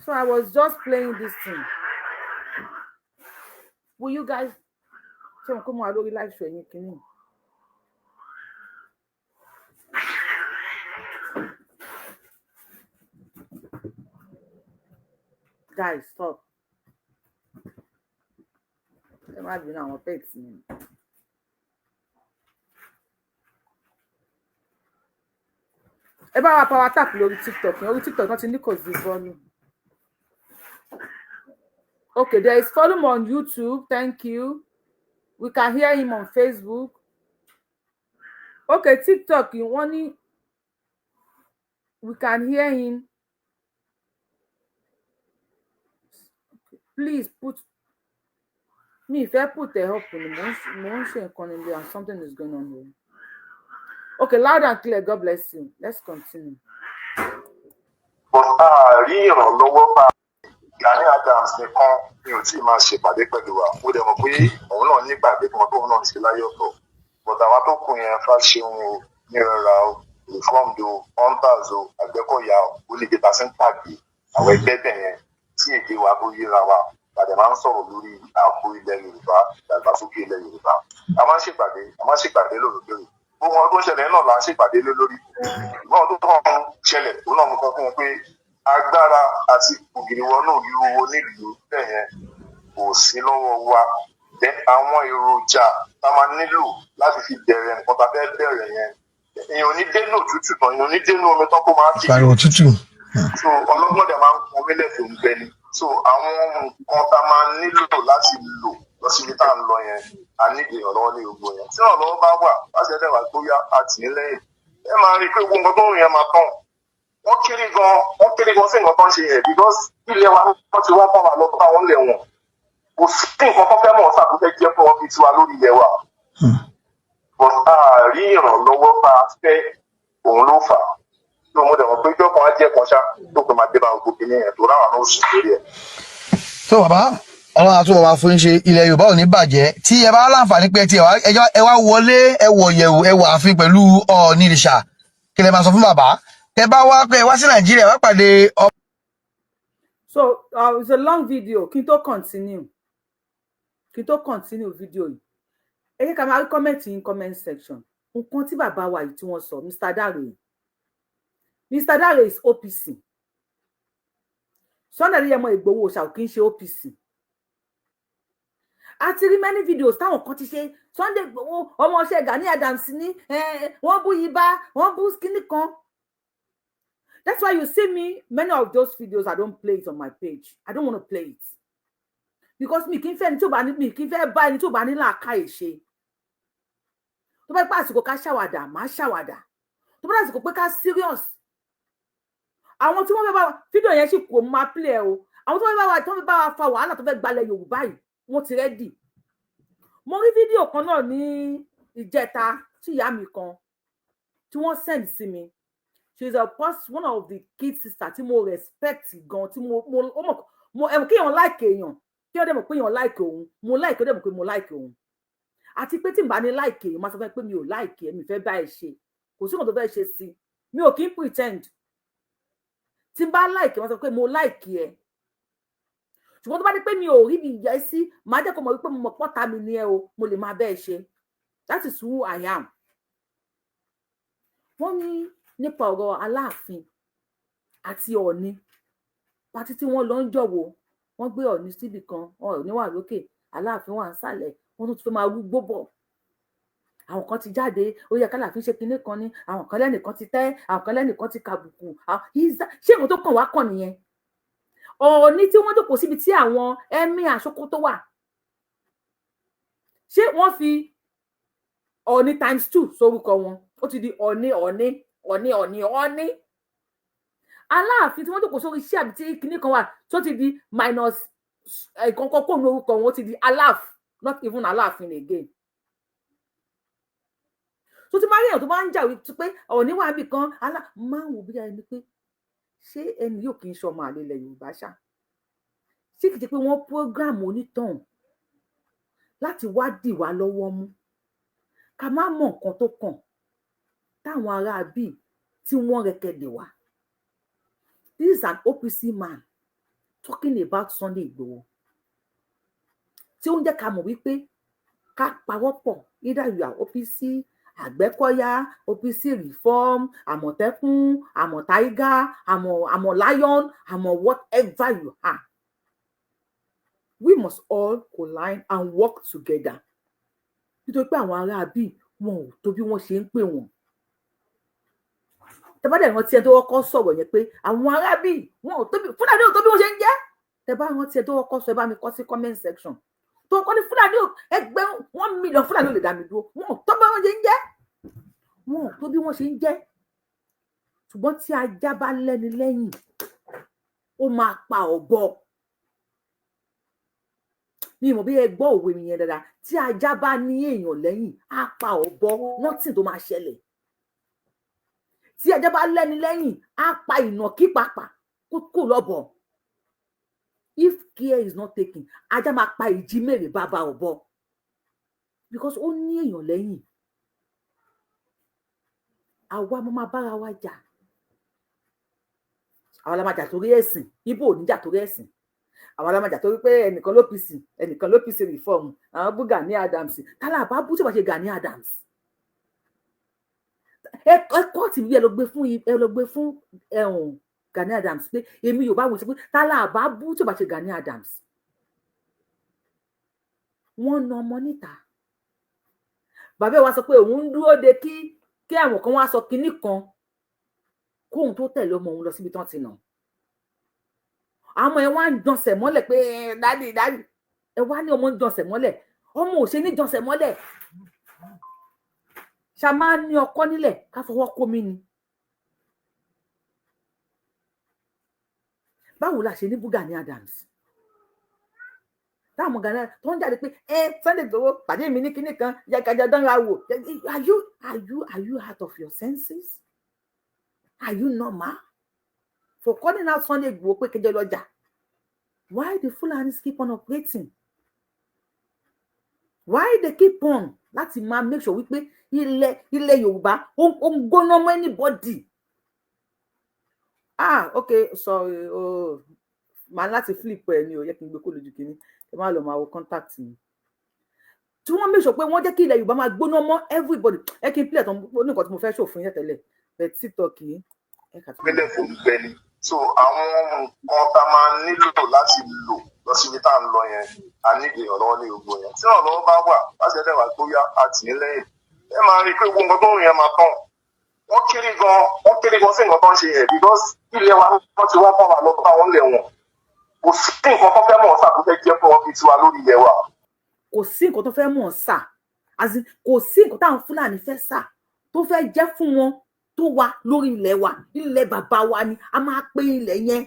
So I was just playing this thing. Will you guys ṣé wọn kó mọ àlórí live show yín kínní? Guys, stop. Ẹ má bínú àwọn pets mi. Ẹ bá wa power tap lórí TikTok yẹn orí TikTok náà ti ní kò sí volume. Okay, there is volume on YouTube. Thank you. We can hear him on Facebook. Okay, TikTok, you want it? We can hear him. Please put me if I put the help in the motion and something is going on here. Okay, loud and clear. God bless you. Let's continue. Gani Adams nìkan ni ò tí ì máa ṣèpàdé pẹ̀lú wa mo dẹ̀ mọ̀ pé òun náà nígbàgbé kan tóun náà ń ṣe láyé ọ̀tọ̀ bọ̀dà wa tó kù yẹn Fáṣẹ̀hùn o Nírọ̀lá o Reformed o Hunters o Àgbẹ̀kọ̀yà o oníjẹta sí ń pàdé àwọn ẹgbẹ́ bẹ̀ yẹn tí èdè wa tó yíra wa pàdé máa ń sọ̀rọ̀ lórí ààbò ilẹ̀ Yorùbá ìdàgbàsókè ilẹ̀ Yorùbá a máa ń ṣèpàdé lóòrèkóòrè gbogbo wọn tó ń ṣẹlẹ̀ náà là ń ṣèpàdé lé lórí ìgbọ́n tó kàn ń ṣẹlẹ̀ òun náà mú kan fún wọn pé agbára àti ògìrìwọnú ìlú onílùú bẹ́ẹ̀ yẹn kò sí lọ́wọ́ wa àwọn èròjà tá a máa nílò láti fi bẹ̀rẹ̀ nǹkan tá a fẹ́ bẹ̀rẹ̀ yẹn èèyàn ò ní dénú òtútù tán èèyàn ò ní dénú omi tán kó máa pariwo òtútù. so ọlọ́gbọ́n dẹ̀ máa ń pọn mílẹ̀ tó ń bẹ ni so àwọn nǹkan tá a máa nílò láti lò lọ síbi tá à ń lọ yẹn a ní ìrànlọ́wọ́ ní gbogbo yẹn tí ìrànlọ́wọ́ bá wà láti ẹ̀dẹ̀ wà gbóyà àtìlẹ́yìn ẹ máa rí i pé gbogbo nǹkan tó ń yẹn máa tán wọ́n kéré gan sí nǹkan tó ń ṣe yẹn because ilé wa wọ́n ti wá bá wa lọ bá wọn lẹ̀ wọ̀n kò sí nǹkan tó fẹ́ mọ̀ ọ́n sàkóso jẹ́ fún wọn fi tiwa lórí ilẹ̀ wa but a rí ìrànlọ́wọ́ bá a fẹ́ òun ló fà á tó mo dẹ̀ mọ̀ pé ìjọba á jẹ́ kan ṣá tó pé máa dé bá gbogbo kìíní yẹn tó ráwọn náà sùn lórí ẹ̀. tó bàbá ọlọ́run àtúbọ̀ máa fún yín ṣe ilẹ̀ Yorùbá ò ní bàjẹ́ tí ẹ bá láǹfààní pé ẹ wá wọlé ẹ wọ̀ yẹ̀wò ẹ wà àfin pẹ̀lú Ọọ̀ni ìrìṣà kí lẹ máa sọ fún bàbá tẹ bá wá pé ẹ wá sí Nàìjíríà wá pàdé. So it's a long video kí n tó continue video yìí ẹ jẹ́ ká máa rí comment in comment section nǹkan tí bàbá wa yìí tí wọ́n sọ Mr. Dare is OPC Sunday Adeyemo Igboho Oòṣà kì í ṣe OPC a ti rí many videos táwọn kan ti ṣe Sunday Igboho ọmọọṣẹ́ Gani Adams ní wọ́n bú Ìbà wọ́n bú kíní kan. That's why you see me many of those videos I don't play it on my page. I don't want to play it because mi kì í fẹ́ ẹni tó bá ní mi kì í fẹ́ bá ẹni tó bá ní làákàyè ṣe tó bá pa àsìkò ká ṣàwàdà má ṣàwàdà tó bá àsìkò pé ká serious àwọn tí wọ́n fẹ́ bá fídíò yẹn sì kò máa play ẹ o àwọn tó fẹ́ bá wa fa wàhálà tó fẹ́ gbalẹ̀ Yorùbá yìí wọ́n ti rẹ́dì. Mo rí fídíò kan náà ní ìjẹta tí ìyá mi kan tí wọ́n send sí mi. She is one of the kid sister tí mo respect gan tí mo kí èèyàn like èèyàn kí ó dẹ̀ mọ̀ pé èèyàn like òun mo like ó dẹ̀ mọ̀ pé mo like òun àti pé tí n bá ní like èèyàn máa sọ fún pé mi ò like ẹ mi fẹ́ bá ẹ ṣe kò sí nǹkan tó fẹ́ ṣe sí mi ò kí ń pretend tí n bá like ẹ máa sọ pé mo like ẹ ṣùgbọ́n tó bá dé pé mi ò rí bí ìyá sí máa jẹ́ kó mọ̀ wípé mo mọ̀ pọ́ta mi ní ẹ o mo lè máa bẹ́ẹ̀ ṣe that is who I am. Wọ́n ní nípa ọ̀rọ̀ Aláàfin àti Ọọ̀ni pátí tí wọ́n lọ ń jọ̀wọ́ wọ́n gbé Ọọ̀ni síbì kan Ọọ̀ni wà lókè Aláàfin wà nísàlẹ̀ wọ́n tún fẹ́ máa rúgbó bọ̀ àwọn kan ti jáde ó yẹ k'Aláàfin ṣe kinní kan ní àwọn kan lẹ́nìkan ti tẹ́ àwọn kan lẹ́nìkan ti kàbùkù ṣé ìwọ̀n tó kàn wá kàn nìyẹn. Ọọ̀ni tí wọ́n jókòó síbi tí àwọn Emir Sokoto wà ṣé wọ́n fi Ọọ̀ni ×2 sórúkọ wọn ó ti di Ọọ̀ni Aláàfin tí wọ́n jókòó sórí iṣẹ́ àbí tí kinní kan wà tó ti di minus ìkọ̀ọ̀kan kò ní orúkọ wọn ó ti di Aláàf not even Aláàfin again. tó ti máa rí èèyàn tó máa ń jà wípé pé Ọọ̀ni wà níbì kan máa ń wò bí ẹni pé ṣé ẹni yóò kì í ṣọmọ àlè ilẹ̀ Yorùbá ṣá ṣé kìí ṣe pé wọ́n program onítàn láti wá dì wá lọ́wọ́ mú ká má mọ̀ nǹkan tó kàn táwọn ará bíi tí wọ́n rẹ̀kẹ̀dẹ̀ wá. This is an OPC man talking about Sunday Igboho tí ó ń jẹ́ ká mọ̀ wípé ká pawọ́pọ̀ either you are OPC Àgbẹ̀kọ̀yà OPC Reform Àmọ̀tẹ́kùn Àmọ̀táígà Àmọ̀ Lion Àmọ̀ whatever you are. We must all collide and work together nítorí pé àwọn ará bíi wọn ò tó bí wọ́n ṣe ń pè wọ́n. Tẹ́ bá dẹ̀ rántí ẹ tó kọ́kọ́ sọ̀rọ̀ yẹn pé àwọn ará bíi wọn ò tó bí Fúlàní ò tó bí wọ́n ṣe ń jẹ́. Tẹ́ bá rántí ẹ tó kọ́kọ́ sọ ẹ bá mi kọ sí comment section tó kọ́ ní Fúlàní ẹgbẹ̀rún 1 million Fúlàní ò lè dá mi dúró wọn ò tó bí wọ́n ṣe ń jẹ́ wọn ò tó bí wọ́n ṣe ń jẹ́. Ṣùgbọ́n tí ajá bá lẹ́ni lẹ́yìn ó máa pa ọ̀bọ. Mi mọ̀ bí ẹ gbọ́ òwe mi yẹn dáadáa tí ajá bá ní èèyàn lẹ́yìn á pa ọ̀bọ nothing tó máa ṣẹlẹ̀. Tí ajá bá lẹ́ni lẹ́yìn á pa ìnàkí pàpà kó lọ́bọ̀. if care is not taken ajá máa pa ìjímèrè bàbá ọ̀bọ because ó ní èèyàn lẹ́yìn àwa mo máa bára wa jà àwa la máa jà torí ẹ̀sìn ibo ò ní jà torí ẹ̀sìn àwa la máa jà torí pé ẹnìkan ló PC ẹnìkan ló PC reform àwọn bú Gani Adams tálà bá bú tí wàá ṣe Gani Adams ẹ̀kọ́ tí ẹ lọ gbé fún Gani Adams pé èmi Yorùbá wò sí pé tálà bá bú tí wàá ṣe Gani Adams wọ́n na ọmọ níta bàbá ẹ wá sọ pé òun ń dúró de kí àwọn kan wá sọ kinní kan kóhun tó tẹ̀lé ọmọ òun lọ síbi tán ti nà àwọn ẹ wá ń jọsẹ̀ mọ́lẹ̀ pé dádì ẹ wá ní ọmọ ń jọsẹ̀ mọ́lẹ̀ ọmọ ò ṣe ní jọsẹ̀ mọ́lẹ̀ ṣá máa ní ọkọ nílẹ̀ ká fọwọ́ kó mi ni báwo la ṣe ní bú Gani Adams táwọn Gani tó ń jáde pé Sunday Igboho pàdé mi ní kinní kan yàgàjà dánra wò are you out of your senses are you normal for calling out Sunday Igboho pé kẹjẹ lọjà why the Fulanis keep on operating why they keep on láti máa make sure wípé ilẹ̀ Yorùbá ó ń gbóná mọ́ anybody okay sorry màá láti flip ẹ ní o yẹ kí n gbé kó lójú kínní ẹ má lọ máa wo contact mi tí wọ́n make sure pé wọ́n jẹ́ kí ilẹ̀ Yorùbá máa gbóná mọ́ everybody ẹ kí n play ẹ̀tàn ní nǹkan tí mo fẹ́ ṣòfin yẹn tẹ́lẹ̀ bẹ́ẹ̀ TikTok yìí ẹ kà tó. gbẹ́lẹ̀ fún gbẹ́ni so àwọn nǹkan tá a máa nílò láti lò lọ síbi tá à ń lọ yẹn a ní ìrànlọ́wọ́ ní gbogbo yẹn tí ìrànlọ́wọ́ bá wà láti ẹ̀dẹ̀wà tó yá àtìlẹ́yìn ẹ máa rí i pé gbogbo nǹkan tó ń yẹn máa tán wọ́n kéré gan sí nǹkan tó ń ṣe yẹn because ilé wa wọ́n ti wá bá wa lọ bá wọn lẹ̀ wọ̀n kò sí nǹkan tó fẹ́ mọ̀ ọ́sà tó fẹ́ jẹ́ fún wọn bíi tiwa lórí ilẹ̀ wa. kò sí nǹkan tó fẹ́ mọ̀ ọ́sà kò sí nǹkan táwọn Fúlàní fẹ́ sà tó fẹ́ jẹ́ fún wọn tó wà lórí ilẹ̀ wa ilẹ̀ bàbá wa ni a máa pé ilẹ̀ yẹn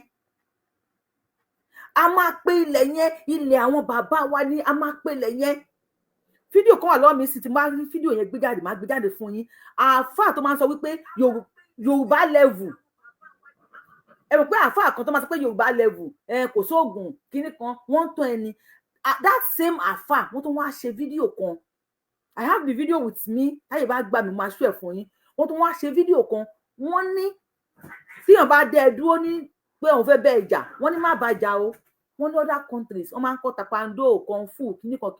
ilẹ̀ àwọn bàbá wa ni a máa pé ilẹ̀ yẹn fídíò kan wà lọ́wọ́ mi sì ti máa rí fídíò yẹn máa gbé jáde fún yín àáfàá tó máa ń sọ wípé Yorùbá level ẹ rò pé àáfàá kan tó máa sọ pé Yorùbá level kò sóògùn kinní kan wọ́n tán ẹni that same àáfàá wọ́n tó wá ṣe fídíò kan I have the video with me táyé bá gbà mí máa ṣú ẹ̀ fún yín wọ́n tó wá ṣe fídíò kan wọ́n ní tíyàn bá dẹ́ ẹ dúró ní pé òun fẹ́ bẹ́ẹ̀ jà wọ́n ní má bá jà o wọ́n ní other countries wọ́n máa ń kọ́ taekwondo kung fu kinní kan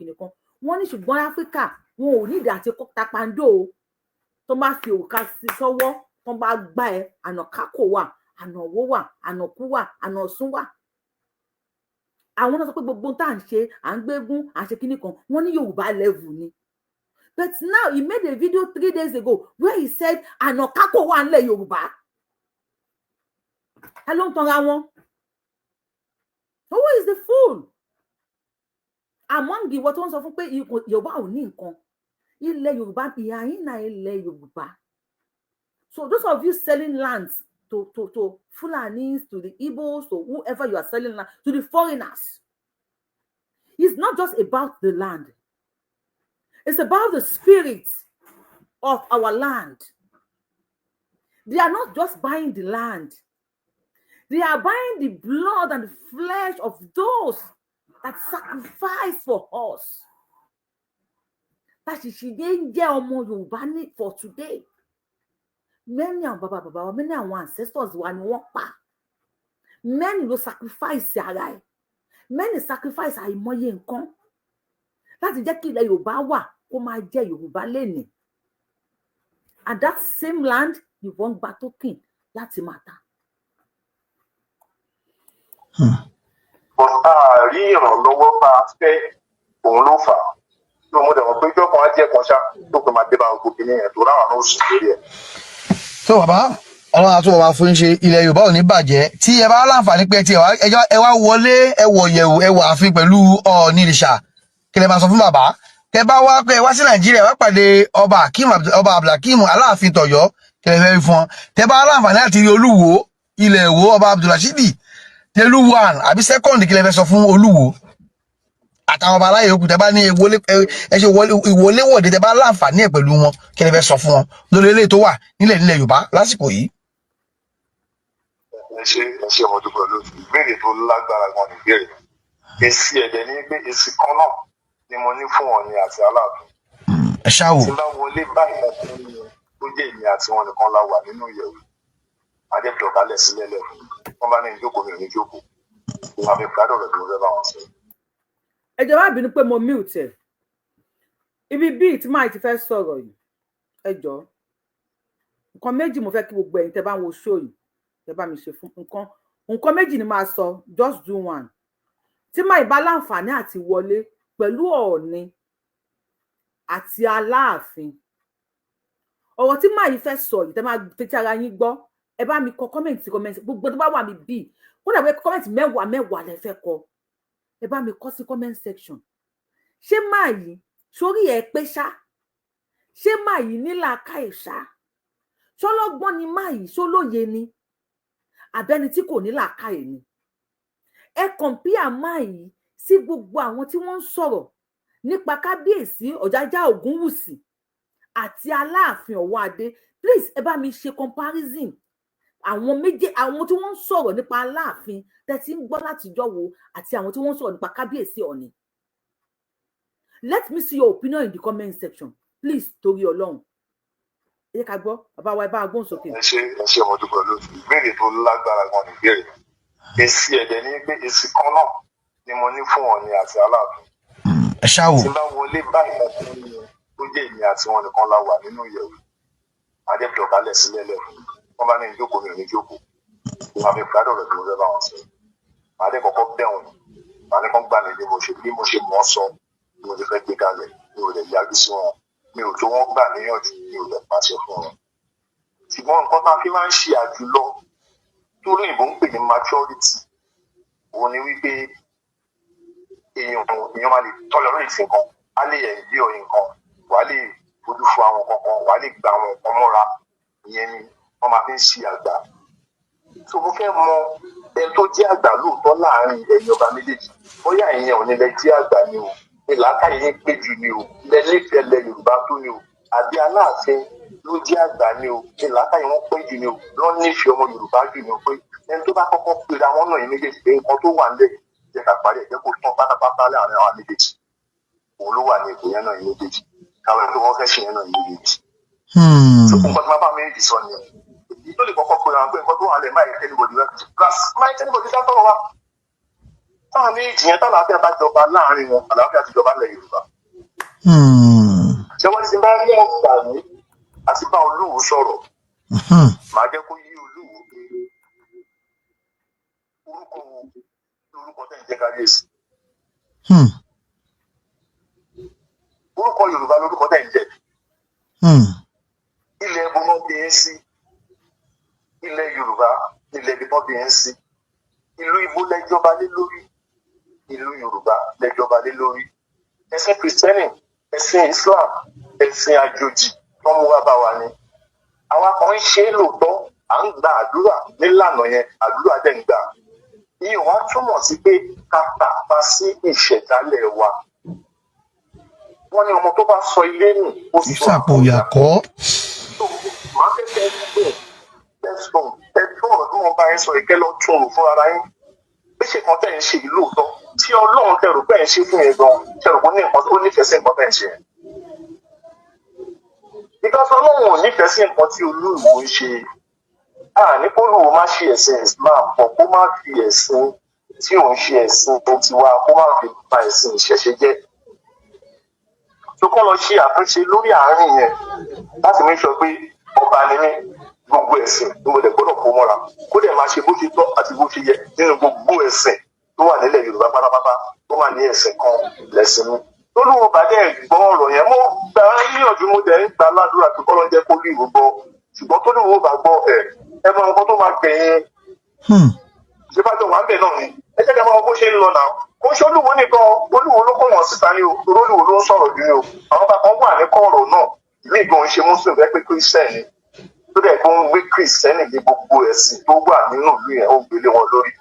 wọ́n ní ṣùgbọ́n Áfíríkà wọn ò ní ìdí àti kọ́ taekwondo tó bá fi òrùka sí sọ́wọ́ tó bá gbá ẹ àná kákò wà àná owó wà àná kú wà àná ọ̀sùn wà àwọn náà sọ pé gbogbo tá à ń ṣe à ń gbégún à ń ṣe kinní kan wọ́n ní Yorùbá level ni but now he made a video 3 days ago where he said àná kákò wà nílẹ̀ Yorùbá ẹ ló ń tanra wọn who is the fool among ìwọ tó ń sọ fún pé Yorùbá ò ní nǹkan ilẹ̀ Yorùbá ìhà yín náà ilẹ̀ Yorùbá so those of you selling lands to Fulanis, to the Igbos, to whoever you are selling land to the foreigners, it's not just about the land, it's about the spirit of our land. They are not just buying the land, they are buying the blood and the flesh of those that sacrifice for us. That she didn't get ọmọ Yorùbá for today. Many àwọn bàbá wa, many àwọn ancestors wa ni wọ́n pa. Many ló sacrifice ara ẹ̀. Many sacrifice àìmọye nǹkan. Láti jẹ́ kí ilẹ̀ Yorùbá wà kó máa jẹ́ Yorùbá lénìí. And that same land ni wọ́n gba token láti máa ta. Rí ìrànlọ́wọ́ bá a fẹ́ òun ló fà á. Ló mú dẹ̀wọ̀n pé ìjọba wọn jẹ́ kan ṣá tó pé máa dé bá gbogbo kìíní yẹn tó ráwọn náà sùn lórí ẹ̀. tó bàbá Ọlọ́run àti bàbá fún ṣe ilẹ̀ Yorùbá ò ní bàjẹ́ tí ẹ bá láǹfààní pé ẹ wá wọlé ẹ wọ yẹ̀wò ẹ wọ ààfin pẹ̀lú Ọọ̀ni ìrìṣà kí lè máa sọ fún bàbá tẹ bá wá pé ẹ wá sí Nàìjíríà wá pàdé ọba Abdulhakeem Aláàfin tọ̀yọ́ kí lè fẹ́ rí fún ọ tẹ bá láǹfààní láti rí Olúwo ilẹ̀ Ìwó ọba Abdulrasheed tẹlú 1 àbí 2 kí lè fẹ́ sọ fún Olúwo àtàwọn ọba aláyè òkú tẹ bá ní ẹ ṣe ìwọléwọ̀de tẹ bá láǹfààní ẹ pẹ̀lú wọn kí lè fẹ́ sọ fún wọn lórí eléyìí tó wà nílẹ̀ Yorùbá lásìkò yìí. ẹ ṣe ọmọdé pẹ̀lú ìbéèrè tó lágbára gan ni ìbéèrè èsì ẹ̀dẹ̀ ní pé èsì kan náà ni mo ní fún Ọọ̀ni àti Aláàfin. ẹ ṣáwò. tí n bá wọlé báyìí lọ́kùn mi tó jẹ́ èmi àti wọn nìkan la wà nínú ìyẹ̀wò adébùdọ̀kálẹ̀ sílẹ̀ lẹ́fún wọn bá ní ìjókòó mi ò ní jókòó wọn àfi gbádùn rẹ̀ tó ń fẹ́ bá wọn sọ. ẹ jọ̀ọ́ má bínú pé mo mute ẹ ibi bíi tí máa ti fẹ́ sọ̀rọ̀ yìí ẹ jọ̀ọ́ nǹkan méjì mo fẹ́ kí gbogbo ẹ̀yin tẹ́ bá ń wo show yìí tẹ́ bá mi ṣe fún nǹkan méjì ni máa sọ just do one tí máa bá láǹfààní àti wọlé pẹ̀lú Ọọ̀ni àti Aláàfin ọ̀rọ̀ tí máa yìí fẹ́ sọ yìí tẹ́ máa tẹ́tí ara yín gbọ́ ẹ bá mi kọ kọ́mẹ̀ntì gbogbo tó bá wà mí bíi kódà pé kọ́mẹ̀ntì mẹ́wàá lẹ fẹ́ kọ ẹ bá mi kọ sí comment section ṣé máa yìí sórí ẹ pé ṣá ṣé máa yìí nílàákàyè ṣá ṣọlọ́gbọ́n ni máa yìí ṣólóye ni àbẹ́ni tí kò nílàákàyè ni ẹ kọ̀ǹpíà máa yìí sí gbogbo àwọn tí wọ́n ń sọ̀rọ̀ nípa kábíyèsí Ọ̀jájá Ògúnwùsì àti Aláàfin Ọ̀wọ́adé please ẹ bá mi ṣe comparison àwọn tí wọ́n ń sọ̀rọ̀ nípa Aláàfin tẹ́tí ń gbọ́ látijọ́ wo àti àwọn tí wọ́n ń sọ̀rọ̀ nípa kábíyèsí Ọọ̀ni. Let me see your opinion in the comment section please torí Ọlọ́run ẹ jẹ́ ká gbọ́ bàbá wa ẹ bá gbóhùn sókè. ẹ ṣe mo dúpẹ́ lójú ìbéèrè tó lágbára gan ni ìbéèrè èsì ẹ̀dẹ̀ ní pé èsì kan náà ni mo ní fún Ọọ̀ni àti Aláàfin. ẹ ṣáwò. tí n bá wọlé báyìí lọ́kùn mi tó jẹ́ èmi àti wọn nìkan la wà nínú ìyẹ̀wò adébùdọ̀kálẹ̀ sílẹ̀ lẹ́fún wọn bá ní ìjókòó mi ò ní jókòó wọn àfi gbádùn rẹ̀ tó ń fẹ́ bá wọn sọ. màá kọ́kọ́ bẹ̀wọ̀n màá ní kán gbà mí bí mo ṣe mọ̀ ọ́ sọ bí mo ti fẹ́ gbé kalẹ̀ mi ò lè yájú sí wọn mi ò tó wọn gbà níyànjú mi ò lè pàṣẹ fún wọn. ṣùgbọ́n nǹkan tá a fi máa ń ṣe àjùlọ tó lóyìnbó ń pè ní maturity òun ni wípé èèyàn máa lè tolerate nǹkan á lè endure nǹkan wà á lè fojú fo àwọn kankan wà á lè gba àwọn nǹkan mọ́ra ìyẹn ni wọ́n máa fi ń ṣe àgbà. tó mo fẹ́ mọ ẹni tó jẹ́ àgbà lóòótọ́ láàárín ẹ̀yin ọba méjèèjì bóyá ìyẹn ò ní lẹ jẹ́ àgbà ni o ìlàkàyè yín pé jù ni o lẹ́lẹ́fẹ̀ẹ́ lẹ Yorùbá tó ni o àbí Aláàfin ló jẹ́ àgbà ni o ìlàkàyè wọn pé jù ni o lọ́n nífẹ̀ẹ́ ọmọ Yorùbá jù ni o pé ẹni tó bá kọ́kọ́ pera wọn náà yín méjèèjì pé nǹkan tó wà nílẹ̀ jẹ́ ká parí ẹ̀ jẹ́ kó tán pátápátá láàárín àwọn méjèèjì òun ló wà ní ipò yẹn náà yín méjèèjì káwọn ẹni tó wọ́n fẹ́ ṣe yẹn náà yín méjèèjì. tó kún pàtó bá méjèèjì sọ ni èyí tó lè kọ́kọ́ pera wọn pé nǹkan tó wà lẹ̀ máa yẹ tẹ́nibọ̀dì rẹ máa yẹ tẹ́nibọ̀dì dá tọ́rọ wa táwọn méjì yẹn táwọn àlàáfíà bá jọba láàárín wọn àlàáfíà ti jọba lẹ̀ Yorùbá. ṣé wọ́n ti bá rí àǹfààní àti bá Olúwo sọ̀rọ̀ máa jẹ́ kó yí Olúwo pé orúkọ tẹ̀ ń jẹ́ kábíyèsí. orúkọ Yorùbá lórúkọ tẹ̀ ń jẹ́. ilẹ̀ ẹbùn náà bí ń sí ilẹ̀ Yorùbá ilẹ̀ ẹbùn náà bí ń sí ìlú Ìgbò lẹ́jọba lé lórí ìlú Yorùbá lẹ́jọba lé lórí ẹ̀sìn Kristẹni ẹ̀sìn Islam ẹ̀sìn àjòjì tó mú wá bá wa ni àwa kan ń ṣe é lóòótọ́ à ń gba àdúrà nílànà yẹn àdúrà dẹ̀ ń gbà ìyẹn wá túmọ̀ sí pé ká tàpá sí ìṣẹ̀dálẹ̀ wa wọ́n ní ọmọ tó bá sọ ilé nù ó sọ àpò ìyàkọ́. máa fẹ́ fẹ́ ẹ̀sùn ọ̀rọ̀ tí wọ́n bá ń sọ ìkẹ́ lọ tún un fún ara yín bí ṣe kan tẹ̀ ń ṣe ìlú òótọ́ tí Ọlọ́run tẹ̀rù pé ń ṣe fún yẹn gan tẹ̀rù kó ní nǹkan tó nífẹ̀ẹ́ sí nǹkan tẹ̀ ń ṣe. ìgbàsọ Ọlọ́run ò nífẹ̀ẹ́ sí nǹkan tí Olúwo ń ṣe ní kó Olúwo má ṣe ẹ̀sìn Islam pọ̀ kó má fi ẹ̀sìn tí òun ṣe ẹ̀sìn tó ti wá kó má fi ba ẹ̀sìn ìṣẹ̀ṣe jẹ́. tó kọ́ lọ ṣe àtúnṣe lórí àárín yẹn láti mú sọ pé ọba ni mí gbogbo ẹ̀sìn ni mo lè gbọ́dọ̀ kó mọ́ra kó dẹ̀ máa ṣe bó ṣe tọ́ àti bó ṣe yẹ nínú gbogbo ẹ̀sìn tó wà nílẹ̀ Yorùbá pátápátá tó wà ní ẹ̀sìn kan lẹ́sìn mi. Olúwo bá dẹ̀ gbọ́ ọ̀rọ̀ yẹn mo gbà á níyànjú mo dẹ̀ ń gba aládùúrà tó kọ́ ló ń jẹ́ kó Olúwo gbọ́ ṣùgbọ́n tó Olúwo bá gbọ́ ẹ mọ nǹkan tó máa gbẹ̀yìn. ṣé bá jọ wà ń bẹ̀ náà ni ẹ jẹ́ ká máa bó ṣe ń lọ náà kó ṣe Olúwo nìkan Olúwo ló kọ̀ wọ́n síta ní o Olúwo ló ń sọ̀rọ̀ jù ní o àwọn bá kan wà ní kọ̀ọ̀rọ̀ náà ìlú ìgbọ̀n ṣe Muslim rẹ pé Christian tó dẹ̀ tó ń gbé kìrìsìtẹ́nì ní gbogbo ẹ̀sìn tó wà nínú ìlú yẹn ó ń gbélé wọn lórí.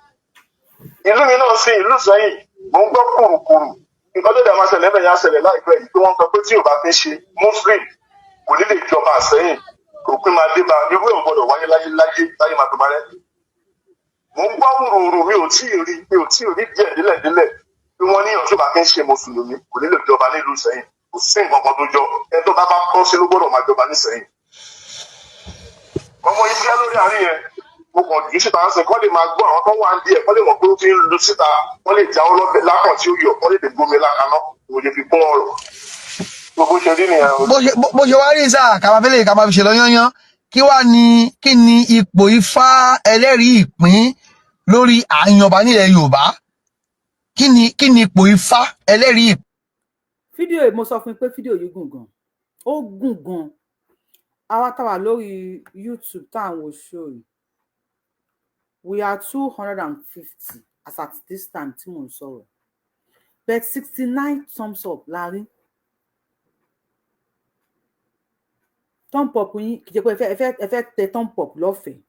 ìlú mi náà sí ìlú Ìṣẹ́yìn mo ń gbọ́ kùrùkùrù nǹkan tó dẹ̀ máa ṣẹlẹ̀ bẹ́ẹ̀ yẹn á ṣẹlẹ̀ láìpẹ́ yìí pé wọ́n sọ pé tí ò bá fi ṣe Muslim kò ní lè jọba Ìṣẹ́yìn òpin máa dé bá irú ẹ̀ gbọ́dọ̀ wáyé láyé máa tó bá rẹ́. mo ń gbọ́ wùrùwùrù mi ò tí ì rí díẹ̀ délẹ̀délẹ̀ bí wọ́n ní ìyànjú bá kí ń ṣe mùsùlùmí kò ní lè jọba nílùú Ìṣẹ̀yìn kò sí nǹkan kan tó jọ ẹni tó bá tọ́ sí ló gbọ́dọ̀ máa jọba nísẹ̀yìn. ọmọ yìí fẹ́ lórí àárín yẹn mo kàn jù síta ṣe kọ́ lè máa gbọ́ àwọn tó wà ń díẹ̀ kọ́ lè mọ̀ pé ó ti ń lu síta wọ́n lè jáwọ́ lọ́bẹ̀ lákàn tí ó yọ kọ́ lè dè gómi lákaná kò lè fi kún ọ̀rọ̀ gbogbo ṣe rí nìyẹn. bó ṣe wá rí sáà kàmáfẹ́lẹ́ ká máa fi ṣe lọ yányán kí ni ipò Ifá ẹlẹ́rìí ìpín lórí àyànbá nílẹ̀ Yorùbá kí ni ipò Ifá ẹlẹ́rìí ìpín. fídíò yìí mo sọ fún yín pé fídíò yìí gùn gan ó gùn gan àwa táwa lórí YouTube táwọn oṣù yìí we are 250 as at this time tí mò ń sọ̀rọ̀ but 69 thumbs up la rí thumb up yín kìí jẹ́ pé ẹ fẹ́ tẹ thumb up lọ́fẹ̀ẹ́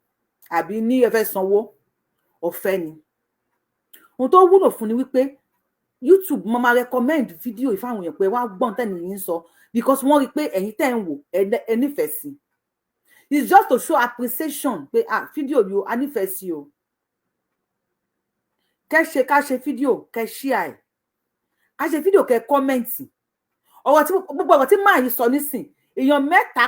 àbí ní ẹ fẹ́ sanwó ọ̀fẹ́ ni ohun tó wúlò fún ni wípé YouTube mo máa recommend fídíò yìí fáwọn èèyàn pé wá gbọ́n tẹ́ni yìí ń sọ because wọ́n rí i pé ẹ̀yin tẹ́ ń wò ẹ nífẹ̀ẹ́ sí it's just to show appreciation pé fídíò yìí o a nífẹ̀ẹ́ sí o ká ṣe fídíò kẹ́ share ẹ̀ ká ṣe fídíò kẹ́ kọ́mẹ̀ntì gbogbo ọ̀rọ̀ tí máa yìí sọ nísìn èèyàn mẹ́ta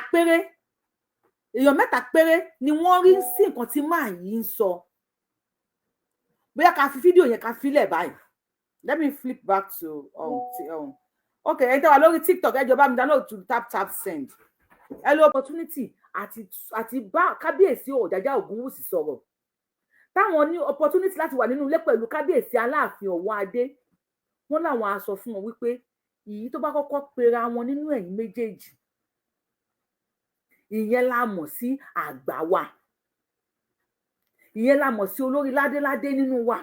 péré ni wọ́n rí sí nǹkan tí máa yìí ń sọ bóyá ká fi fídíò yẹn ká filẹ̀ báyìí. Let me flip back to okay, ẹ tẹ́ wà lórí TikTok ẹ jọ̀ọ́ bá mi download to tap send. Ẹ lo opportunity àti bá kábíyèsí Ọ̀jájá Ògúnwùsì sọ̀rọ̀. Táwọn ní opportunity láti wà nínú ilé pẹ̀lú kábíyèsí Aláàfin Ọ̀wọ́n Adé. Wọ́n láwọn á sọ fún wọn wípé ìyí tó bá kọ́kọ́ pera wọn nínú ẹ̀yin méjèèjì. Ìyẹn la mọ̀ sí àgbà wa. Ìyẹn la mọ̀ sí olórí ládéládé nínú wa.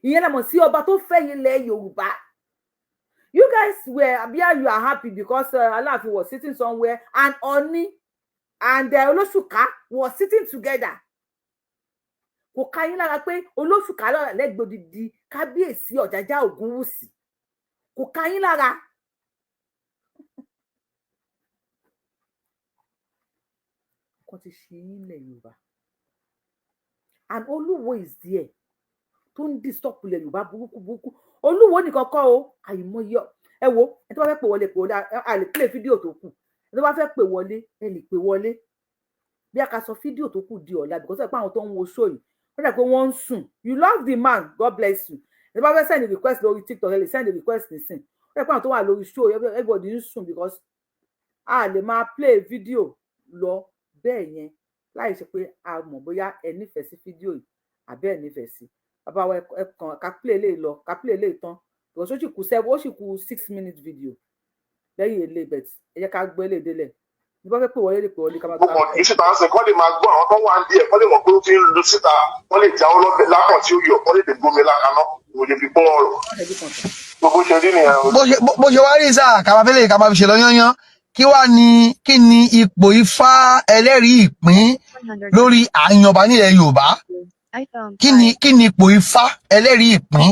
Ìyẹn la mọ̀ sí ọba tó fẹ́ ilẹ̀ Yorùbá. You guys you are happy because Aláàfin was sitting somewhere and Ọọ̀ni and Olóṣùká was sitting together. Kò ká yín lára pé Olóṣùká lọ́la lẹ́gbòdìdì kábíyèsí Ọ̀jájá Ògúnwùsì. Kò ká yín lára. Kò ti ṣe ilẹ̀ Yorùbá. And Olúwo is there. Tó ń disturb ilẹ̀ Yorùbá burúkú Olúwo nìkan kọ́ o àìmọye ẹ wo ẹ tó bá fẹ́ pè wọlé a lè play fídíò tó kù ẹ tó bá fẹ́ pè wọlé ẹ lè pè wọlé bí a ká sọ fídíò tó kù di ọ̀la because ẹ pé àwọn tó ń wo show yìí wọ́n dà pé wọ́n ń sùn you love the man God bless you ẹ tó bá fẹ́ send request lórí TikTok ẹ lè send request nísìn wọ́n dà pé àwọn tó wà lórí show everybody ń sùn because a lè máa play fídíò lọ bẹ́ẹ̀ yẹn láì ṣe pé a mọ̀ bóyá ẹ nífẹ̀ẹ́ sí fídíò yìí àbẹ́ ẹ nífẹ̀ẹ́ sí bàbá wa ẹ̀kan ká play lè lọ ká play lè tán because ó sì kù 6 minute video lẹ́yìn èlé bet ẹ jẹ́ ká gbé lè délẹ̀ ní bá fẹ́ pè wọlé lè pè wọlé ká máa. mo kàn jù síta ṣe kọ́ lè máa gbọ́ àwọn tó wà ń díẹ̀ kọ́ lè mọ̀ pé ó ti ń lu síta wọ́n lè jáwọ́ lọ́bẹ̀ lákàn tí ó yọ kọ́ lè dè gómi lákaná kò lè fi kún ọ̀rọ̀ gbogbo ṣe rí nìyẹn. bó ṣe wá rí sáà kàmáfẹ́lẹ́ ká máa fi ṣe lọ yányán kí ni ipò Ifá ẹlẹ́rìí ìpín lórí àyànbá nílẹ̀ Yorùbá kí ni ipò Ifá ẹlẹ́rìí ìpín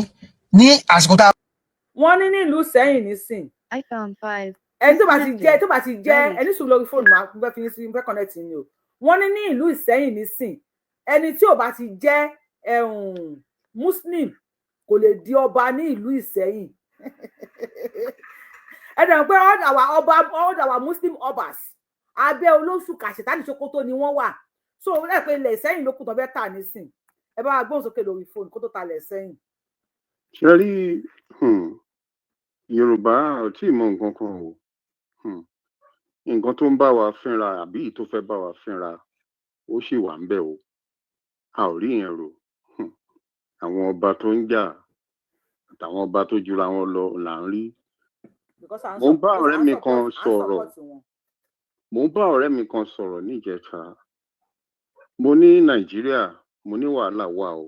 ní àsìkò tá. wọ́n ní nílùú Ìṣẹ̀yìn nísìn ẹni tó bá ti jẹ́ ẹni sùn lórí fóònù máa fẹ́ fi ní sí fẹ́ connect ni o wọ́n ní ìlú Ìṣẹ̀yìn nísìn ẹni tí ò bá ti jẹ́ Muslim kò lè di ọba ní ìlú Ìṣẹ̀yìn ẹ̀dẹ̀ pé all our Muslim obas abẹ́ Olóṣùká Ṣẹ̀tánì Sókótó ni wọ́n wà so ẹ pé ilẹ̀ Ìṣẹ̀yìn ló kù tó fẹ́ tà nísìn ẹ bá wa gbóhùn sókè lórí fóònù kó tó ta lẹ̀ Ìṣẹ̀yìn. ṣe rí Yorùbá ò tí ì mọ nǹkan kan o nǹkan tó ń bá wa fínra àbí tó fẹ́ bá wa fínra ó sì wà ń bẹ̀ o a ò rí yẹn rò àwọn ọba tó ń jà àtàwọn ọba tó jura wọn lọ là ń rí. mo ń bá ọ̀rẹ́ mi kan sọ̀rọ̀ níjẹta mo ní Nàìjíríà mo ní wàhálà wà o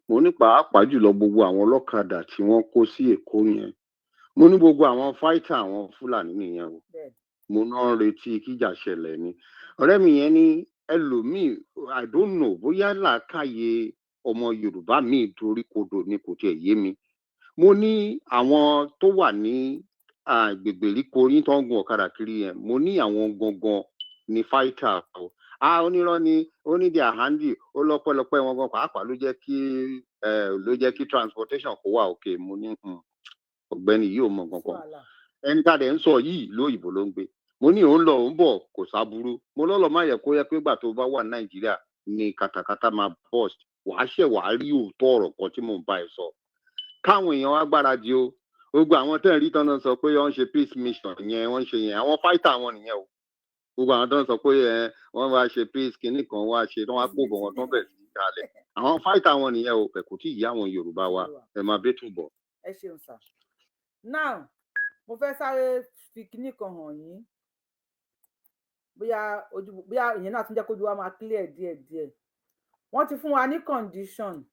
mo ní pàápàá jùlọ gbogbo àwọn ọlọ́kadà tí wọ́n kó sí Èkó yẹn mo ní gbogbo àwọn fáìtà àwọn Fúlàní nìyẹn o mo náà ń retí kíjà ṣẹlẹ̀ ni ọ̀rẹ́ mi yẹn ní ẹlòmíì I don't know bóyá làákàyè ọmọ Yorùbá míì dorí kodò ni kò tiẹ̀ yé mi mo ní àwọn tó wà ní gbègbèríko yín tó ń gun ọ̀kadà kiri yẹn mo ní àwọn gangan ní fáìtà o onírọ́ ni onídìí àhándì ó lọ́pẹ́lọpẹ́ wọn gan pàápàá ló jẹ́ kí ló jẹ́ kí transportation kó wà òkè. Mo ní ọ̀gbẹ́ni yìí ò mọ kankan. Ẹni tá a dẹ̀ ń sọ yìí lóyìnbó ló ń gbé. Mo ní òun lọ òun bọ̀ kò sáburú. Mo lọ́lọ́ má yẹ kó yẹ pé ìgbà tó bá wà Nàìjíríà ni kàtàkàtà máa burst. Wàá rí òótọ́ ọ̀rọ̀ kan tí mò ń bá ẹ sọ. Káwọn èèyàn wá gbáradì o. Gbogbo àwọn tẹ́ ẹ̀ rí tán náà sọ pé wọ́n ń ṣe peace mission yẹn wọ́n ń ṣe yẹn. Àwọn fighter wọn nìyẹn o. Gbogbo àwọn tó ń sọ pé wọ́n wá ṣe peace kinní kan wá ṣe tí wọ́n á kó bọ̀ wọn tó ń bẹ̀ sí ìdálẹ̀. Àwọn fighter wọn nìyẹn o. Kò tí ì yá àwọn Yorùbá wa. Ẹ máa bẹ́ túbọ̀. Ẹ ṣeun sà. Now mo fẹ́ sáré fi kinní kan hàn yín. Bóyá ìyẹn náà tún jẹ́ kójú wa máa clear díẹ̀díẹ̀. Wọ́n ti fún wa ní condition.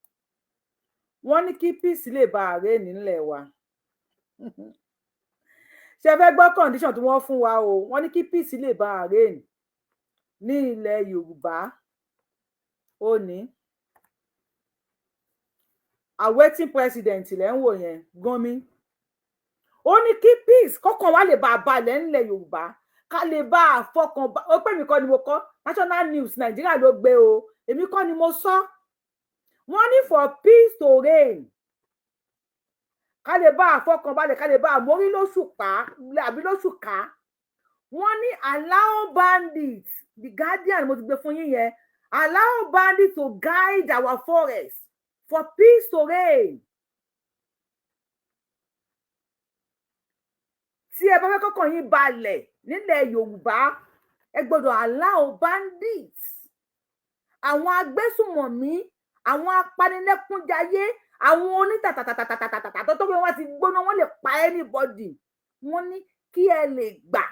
Wọ́n ní kí peace lè bá ààrẹ nílẹ̀ wa. Ṣé fẹ́ gbọ́ condition tí wọ́n fún wa o? Wọ́n ní kí peace lè bá ààrẹ ní ilẹ̀ Yorùbá. Ó ní awaiting president lẹ́ ń wò yẹn Gumi. Ó ní kí peace kọ́kàn wá lè bá a balẹ̀ nílẹ̀ Yorùbá. Ká lè bá a fọkàn bá ó pè mí kọ́ ni mo kọ́ National News Nàìjíríà ló gbé o èmi kọ́ ni mo sọ. Wọ́n ní for peace to reign. Ká lè bá a fọkàn balẹ̀ ká lè bá a mórí lóṣù pa àbí lóṣù ká. Wọ́n ní allow bandits The Guardian mo ti gbé fún yín yẹn allow bandits to guide our forest for peace to reign. Tí ẹ bá fẹ́ kọ́kàn yín balẹ̀ nílẹ̀ Yorùbá ẹ gbọ́dọ̀ allow bandits àwọn agbésùnmọ̀mí àwọn apanilẹ́kúnjayé àwọn onítàtàtàtàtàtà tó pé wọ́n ti gbóná wọ́n lè pa anybody. Wọ́n ní kí ẹ lè gbà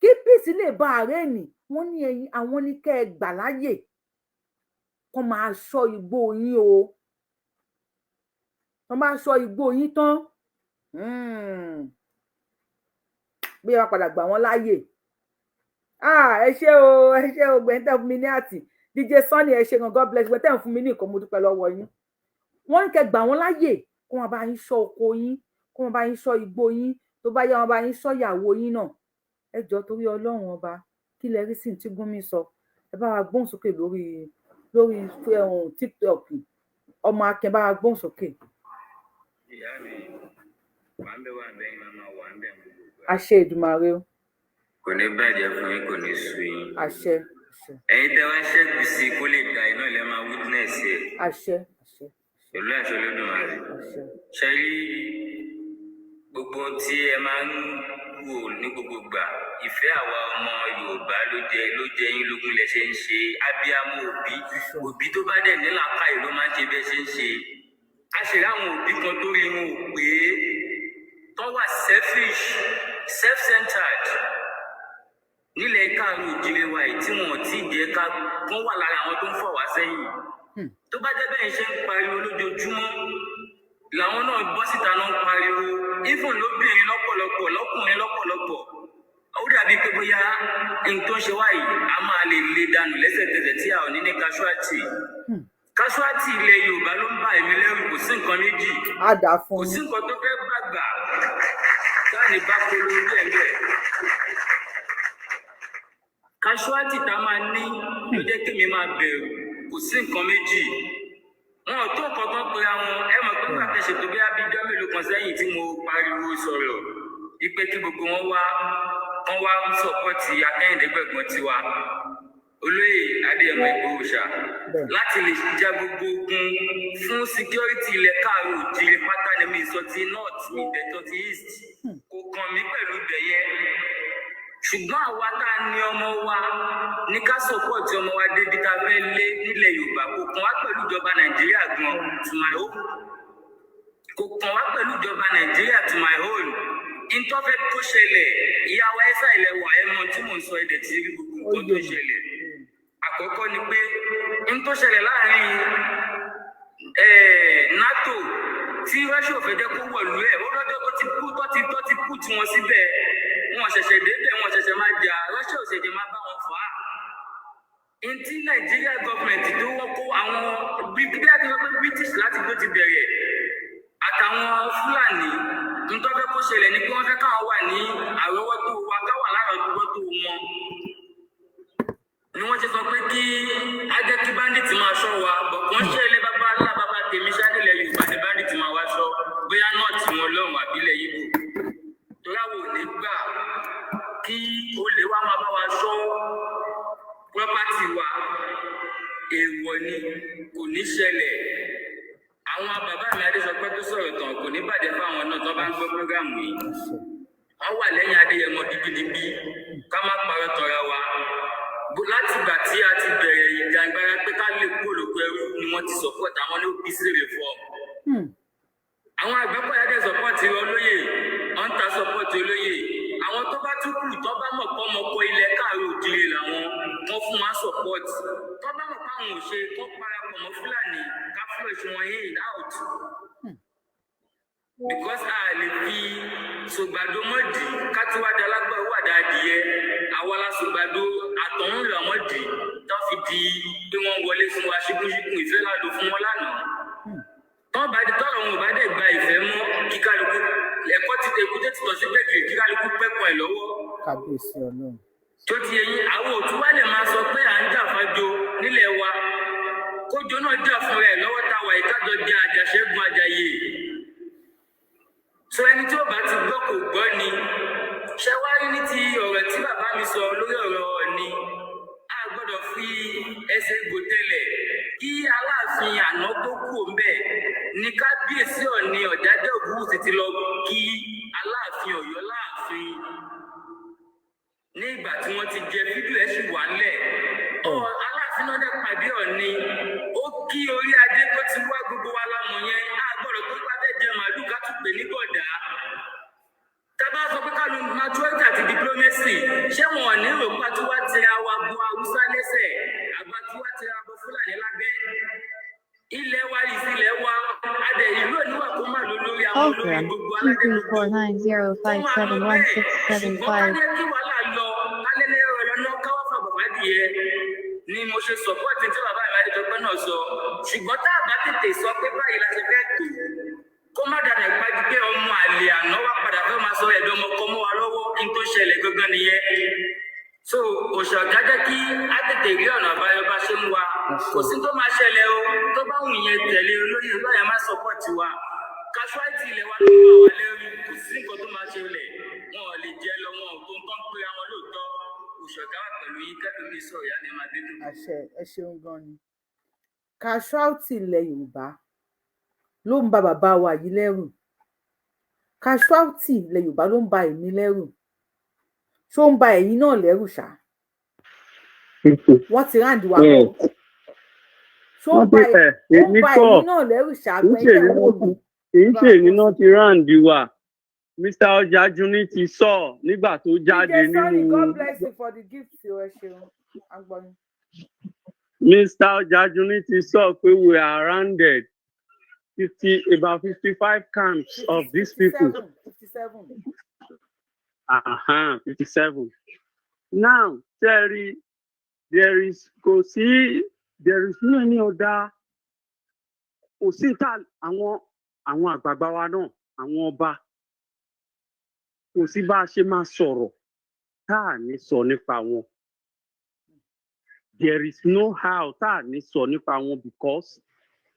kí peace lè bá ààrẹ nì. Wọ́n ní ẹ̀yin àwọn ní kẹ́ ẹ gbà láyè kó máa ṣọ́ igbó yín o. Wọ́n máa ṣọ́ igbó yín tán. Bí wọ́n padà gbà wọ́n láyè. Ẹ ṣé o gbẹ̀ntẹ́ fún mi ní àtì DJ Sunny ẹ ṣé gan God bless gbẹ̀ntẹ́ fún mi ní nǹkan mo dúpẹ́ lọ́wọ́ yín. Wọ́n ní kẹ́ gbà wọ́n láyè kó wọ́n bá yín ṣọ́ oko yín kó wọ́n bá yín ṣọ́ igbó yín tó bá yá wọ́n bá yín ṣọ́ ìyàwó yín náà. Ẹ jọ̀ọ́ torí Ọlọ́run ọba kí lẹ rí sí tí Gumi sọ. Ẹ bá wa gbóhùn sókè lórí TikTok ọmọ Akin bá wa gbóhùn sókè. Ìyá mi wà ń bẹ màmá wà ń bẹ gbogbo. Àṣẹ Èdùmàrè o. Kò ní bàjẹ́ fún yín kò ní sú yín. Àṣẹ. Ẹ̀yin tẹ́ wá ṣẹ́gun sí kó lè da iná ilẹ̀ máa witness ẹ̀. Àṣẹ. Pẹ̀lú àṣẹ Olódùmarè. Ṣé rí gbogbo tí ẹ máa ń wò ní gbogbo gbà ìfẹ́ àwa ọmọ Yorùbá ló jẹ yín lógún lẹ ṣe ń ṣe abiyamọ òbí tó bá dẹ̀ nílàákàyè ló máa ń ṣe bẹ́ẹ̀ ṣe ń ṣe. A ṣe láwọn òbí kan tó rí wọn ò pé tó wà selfish self-centered nílẹ̀ káàrún ìdílé wa yìí tí wọn ò tí ì jẹ́ ká wọ́n wà lára àwọn tó ń fọ̀ wá sẹ́yìn. Tó bá jẹ́ bẹ́ẹ̀ ṣe ń pariwo lójoojúmọ́ làwọn náà bọ́ síta náà ń pariwo even lóbìnrin lọ́pọ̀lọpọ̀ lọ́kùnrin lọ́pọ̀lọpọ̀. Ó dàbí pé bóyá nǹkan tó ń ṣe wá yìí a máa lè dànù lẹ́sẹ̀kẹsẹ̀ tí a ò ní ní casualty. Casualty ilẹ̀ Yorùbá ló ń bá èmi lẹ́rù kò sí nǹkan méjì. Kò sí nǹkan tó fẹ́ gbàgbà láàrin bá polówó ẹ̀mẹ́. Casualty tá a máa ní ló jẹ́ kí mi máa bẹ̀rù kò sí nǹkan méjì. Wọn ò tó nǹkan kan pé àwọn ẹ mọ̀ pé nígbà tẹ̀sẹ̀ tó bí abijọ́ mélòó kan sẹ́yìn tí mo pariwo sọ̀rọ̀ wípé kí gbogbo wọn wá sọ́pọ́tì Akẹ́yìndé gbẹ̀gbọ́n tiwa olóyè Adéyẹmọ Ìgbòho Òòṣà láti lè já gbogbo ogun fún security ilẹ̀ káàró òjìrì pátá ni mi sọ ti north mi ìdẹ́tọ̀ ti east kò kàn mí pẹ̀lú ibẹ̀yẹ. Ṣùgbọ́n àwa tá a ní ọmọ wa ní ká sọ́pọ́tì ọmọ wa débi tá a fẹ́ lé nílẹ̀ Yorùbá kò kàn wá pẹ̀lú ìjọba Nàìjíríà gan to my own. Kò kàn wá pẹ̀lú ìjọba Nàìjíríà to my own. Ìtọ́fẹ́ tó ṣẹlẹ̀ ìyàwó ẹ̀sà ilẹ̀ wà ẹ̀ mọ tí mò ń sọ ẹ̀dẹ̀ tí rí gbogbo nǹkan tó ṣẹlẹ̀. Àkọ́kọ́ ni pé n tó ṣẹlẹ̀ láàrin NATO tí Russia ò fẹ́ jẹ́ kó wọ̀lú ẹ̀ ó lọ́jọ́ tó ti kú tí wọ́n síbẹ̀ wọn ṣẹ̀ṣẹ̀ débẹ̀ wọn ṣẹ̀ṣẹ̀ máa jà Russia ò ṣẹ̀ṣẹ̀ máa bá wọn fà á. N tí Nàìjíríà gọ́ọ̀mẹ̀ntì tó wọ́n kó àwọn bí àti wọ́n pé British láti tó ti bẹ̀rẹ̀ àtàwọn Fúlàní n tó fẹ́ kó ṣẹlẹ̀ ni pé wọ́n fẹ́ káwọn wà ní àrọ́wọ́tó wa káwà lárọ̀ọ́wọ́tó wọn. Ni wọ́n ṣe sọ pé kí á jẹ́ kí bandit máa ṣọ́ wa bọ̀ wọ́n ṣe ilé bàbá tèmi lọ́rùn àbílẹ̀ Ìgbò torí àwọn ò ní gbà kí olè wa máa bá wa ṣọ́ property wa èèwọ̀ ni kò ní ṣẹlẹ̀ àwọn bàbá mi Adésọpẹ́ tó sọ̀rọ̀ tán kò ní bàjẹ́ fáwọn náà tó bá ń gbọ́ prógámù yìí wọ́n wà lẹ́yìn Adéyẹmọ digidigbi ká má parọ́ tọra wa láti ìgbà tí a ti bẹ̀rẹ̀ ìjàngbara pé ká lè kúrò lóko ẹrú ni wọ́n ti support àwọn ní OPC reform àwọn Àgbàkọ̀yà dẹ̀ support olóyè wọ́n ń ta support olóyè àwọn tó bá tún kù tó bá mọ̀ pọ́ mọ́kọ ilẹ̀ káàró òjìlè làwọn wọ́n fún wa support tó bá mọ̀ páwọn ò ṣe kó parapọ̀ mọ́ Fúlàní ká flush wọn in out because a lè fi sògbàdo mọ́dì ká tí wá da lágbà wà dá adìyẹ àwa la sògbàdo àtọ̀hún rà mọ́dì tó fi di pé wọ́n wọlé fún wa ṣíkúṣíkún ìfẹ́ ládùn fún wọn lánàá tọ́ bá di tọ́rọ̀ wọn ò bá dẹ̀ gba ìfẹ́ mọ́ kí kálukú ẹ̀kọ́ ti tẹ̀kú tètè tọ̀ sí gbẹ̀gìrì kí kálukú pẹ́kun ẹ̀ lọ́wọ́. kábíyèsí Ọlọ́run. tó ti yẹyin àwọn òtún wá lè máa sọ pé à ń jà fájò nílẹ̀ wa kójó náà jà fún rẹ̀ lọ́wọ́ táwa ìkájọ jẹ àjàṣẹ́gun àjàyè. sọ ẹni tí ó bá ti gbọ́ kò gbọ́ ni ṣé wá rí ní ti ọ̀rọ̀ tí bàbá mi sọ lórí ọ̀rọ̀ Ọọ̀ni a gbọ́dọ̀ fi ẹsẹ̀ gbòtẹ́lẹ̀ kí Aláàfin àná tó kú ńbẹ ní kábíyèsí Ọọ̀ni Ọ̀jájá Ògúnwùsì ti lọ kí Aláàfin Ọ̀yọ́ láàfin ní ìgbà tí wọ́n ti jẹ fídíò ẹ̀ sì wà ńlẹ̀ Aláàfin náà dẹ̀ pàdé Ọọ̀ni ó kí orí adé tó ti wá gbogbo wa lámọ̀ yẹn a gbọ́dọ̀ tó bá fẹ́ jẹ màálù ká tún pè ní bọ̀dá tábà sọ pé kálu maturity àti diplomacy ṣé wọn ò ní rò pa tí wàá tẹ àwa bu Haúsá lẹ́sẹ̀ àgbà tí wàá tẹ àbọ̀ Fúlàní lábẹ́ ilẹ̀ wa ìsílẹ̀ wa adẹ ìlú òníwà kó má lò lórí àwọn olórí gbogbo aládé gbogbo wọn máa lọ bẹ́ẹ̀ ṣùgbọ́n ká ní kí wàhálà lọ alẹ́lẹ́ ọ̀rọ̀ náà káwá fà bàbá dìé ni mo ṣe support tí bàbá mi Adéjọpẹ́ náà sọ ṣùgbọ́n tá a bá tètè sọ pé báyìí la ṣe fẹ́ tó kó má dàda ìpàdé pé ọmọ àlè àná wá padà fẹ́ máa sọ ẹ̀dọ́ ọmọ kọ́ mọ́ wa lọ́wọ́ kí n tó ṣẹlẹ̀ gangan nìyẹn so òṣàgá jẹ́ kí á tètè rí ọ̀nà àbáyọ bá ṣe ń wa kò sí tó máa ṣẹlẹ̀ o tó bá wù yẹn tẹ̀lé olóyè báyà má support wa casualty ilẹ̀ wa ló ń bà wá lẹ́rù kò sí nǹkan tó máa ṣẹlẹ̀ wọn ò lè jẹ́ lọ wọn ò tó ń tán pé àwọn lóòótọ́ òṣàgá wà pẹ̀lú yín kẹ́tọ́ mi sọ ìyá ni máa dé tó. àṣẹ ẹ ṣeun gan ni casualty ilẹ̀ Yorùbá ló ń ba bàbá wa yìí lẹ́rù casualty ilẹ̀ Yorùbá ló ń ba èmi lẹ́rù ṣó ń ba ẹ̀yin náà lẹ́rù ṣá wọ́n ti ráǹdì wa pọ̀ ṣó ń ba ẹ̀yin náà lẹ́rù ṣá gbẹ́yẹ̀ wò mí. kì í ṣe èyí náà ti ráǹdì wa Mr. Ọ̀jájúní ti sọ nígbà tó jáde nínú. God bless you for the gift ẹ ṣeun agbọ́ni. Mr. Ọ̀jájúní ti sọ pé we are rounded. About 55 camps 57, of these people. 57. 57. Now, Terry, there is no any other. Kò sí ta àwọn àgbààgbà wa náà, àwọn ọba. Kò sí bá a ṣe máa sọ̀rọ̀ tá à ní sọ nípa wọn. There is no how tá à ní sọ nípa wọn because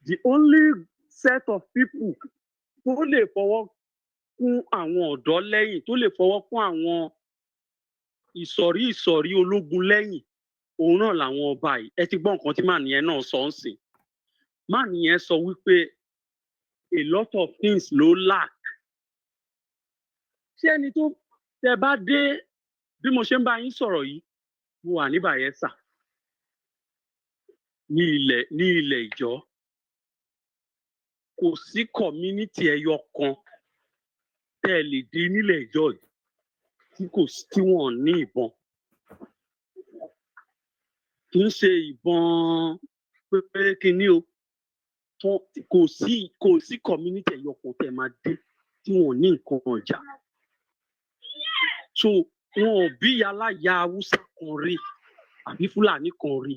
the only set of people tó lè fọwọ́ kún àwọn ọ̀dọ́ lẹ́yìn tó lè fọwọ́ kún àwọn ìsọ̀rí ológun lẹ́yìn òun náà làwọn ọba yìí ẹ ti gbọ́ nǹkan tí màá nìyẹn náà sọ ń sìn màá nìyẹn sọ wípé a lot of things ló lack ṣé ẹni tó tẹ bá dé bí mo ṣe ń bá yín sọ̀rọ̀ yìí mo wà ní Bayelsa ní ilẹ̀ Ìjọ kò sí community ẹyọ kan tẹ́ ẹ lè dé nílẹ̀ Ìjọ yìí tí wọ́n ní ìbọn kì í ṣe ìbọn pépé kínní o kò sí community ẹyọ kan tẹ́ ẹ máa dé tí wọ́n ní nǹkan ọjà so wọn ò bí aláya Haúsá kan rí àbí Fúlàní kan rí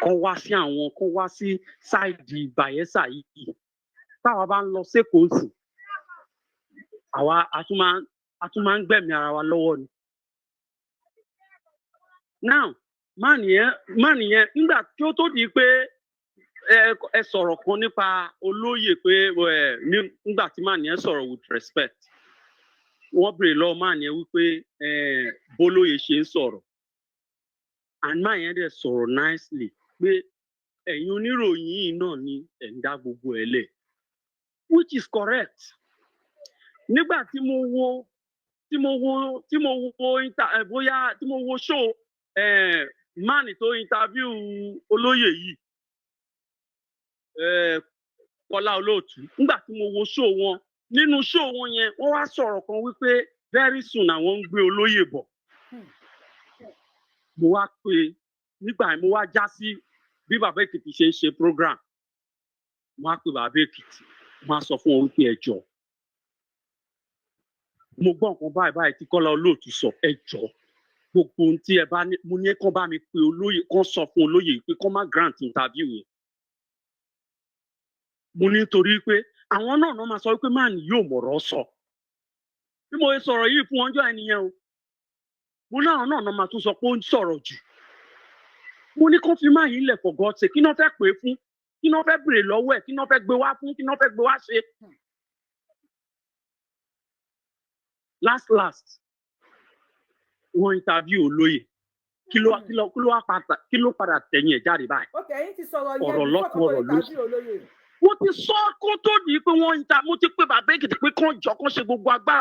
kọ́ wá sí ṣáìdì Bayelsa yìí táwa bá ń lọ sékòó sí àwa a tún máa ń gbẹ̀mí ara wa lọ́wọ́ ni. Now má nìyẹn nígbà tí ó tó di pé ẹ sọ̀rọ̀ kan nípa olóyè pé nígbà tí màá ní ẹ sọ̀rọ̀ with respect wọ́n béèrè lọ́wọ́ màá ní ẹ wípé bólóyè ṣe ń sọ̀rọ̀ and màá yẹn dẹ̀ sọ̀rọ̀ nicely pé ẹ̀yin oníròyìn yìí náà ni ẹ̀ ń dá gbogbo ẹ̀ lẹ̀ which is correct nígbà tí mo wo show man tó interview olóyè yìí Kọ́lá Olóòtú nígbà tí mo wo show wọn nínú show wọn yẹn wọ́n wá sọ̀rọ̀ kan wípé very soon àwọn ń gbé olóyè bọ̀ mo wá pé nígbà mo wá já sí bí bàbá Èkìtì ṣe ń ṣe program mo wá pé bàbá Èkìtì mo wá sọ fún wọn wípé ẹ jọ̀ọ́ mo gbọ́ nǹkan báyìí tí Kọ́lá Olóòtú sọ ẹ jọ̀ọ́ gbogbo ohun tí ẹ bá ní mo ní kán bá mi pe olóyè kán sọ fún olóyè pé kán má grant interview yẹn mo ní torí pé àwọn náà máa sọ wípé máà ní yóò mọ̀rọ̀ sọ bí mo sọ̀rọ̀ yìí fún ọjọ́ ẹnìyẹn o mo ní àwọn náà máa tún sọ pé ó ń sọ̀rọ̀ jù mo ní kán fi máa yín lẹ̀ for God sake kí náà fẹ́ pè é fún kí náà fẹ́ bèrè lọ́wọ́ ẹ̀ kí náà fẹ́ gbé wá fún kí náà fẹ́ gbé wá ṣe. last wọ́n interview olóyè kí ló padà tẹ̀yìn ẹ̀ jáde báyìí. ọ̀rọ̀ lọ́kùn ọ̀rọ̀ ló sọ. mo ti sọ kó tó di pé mo ti pé bàbá Èkìtì pé kán jọ kán ṣe gbogbo agbára.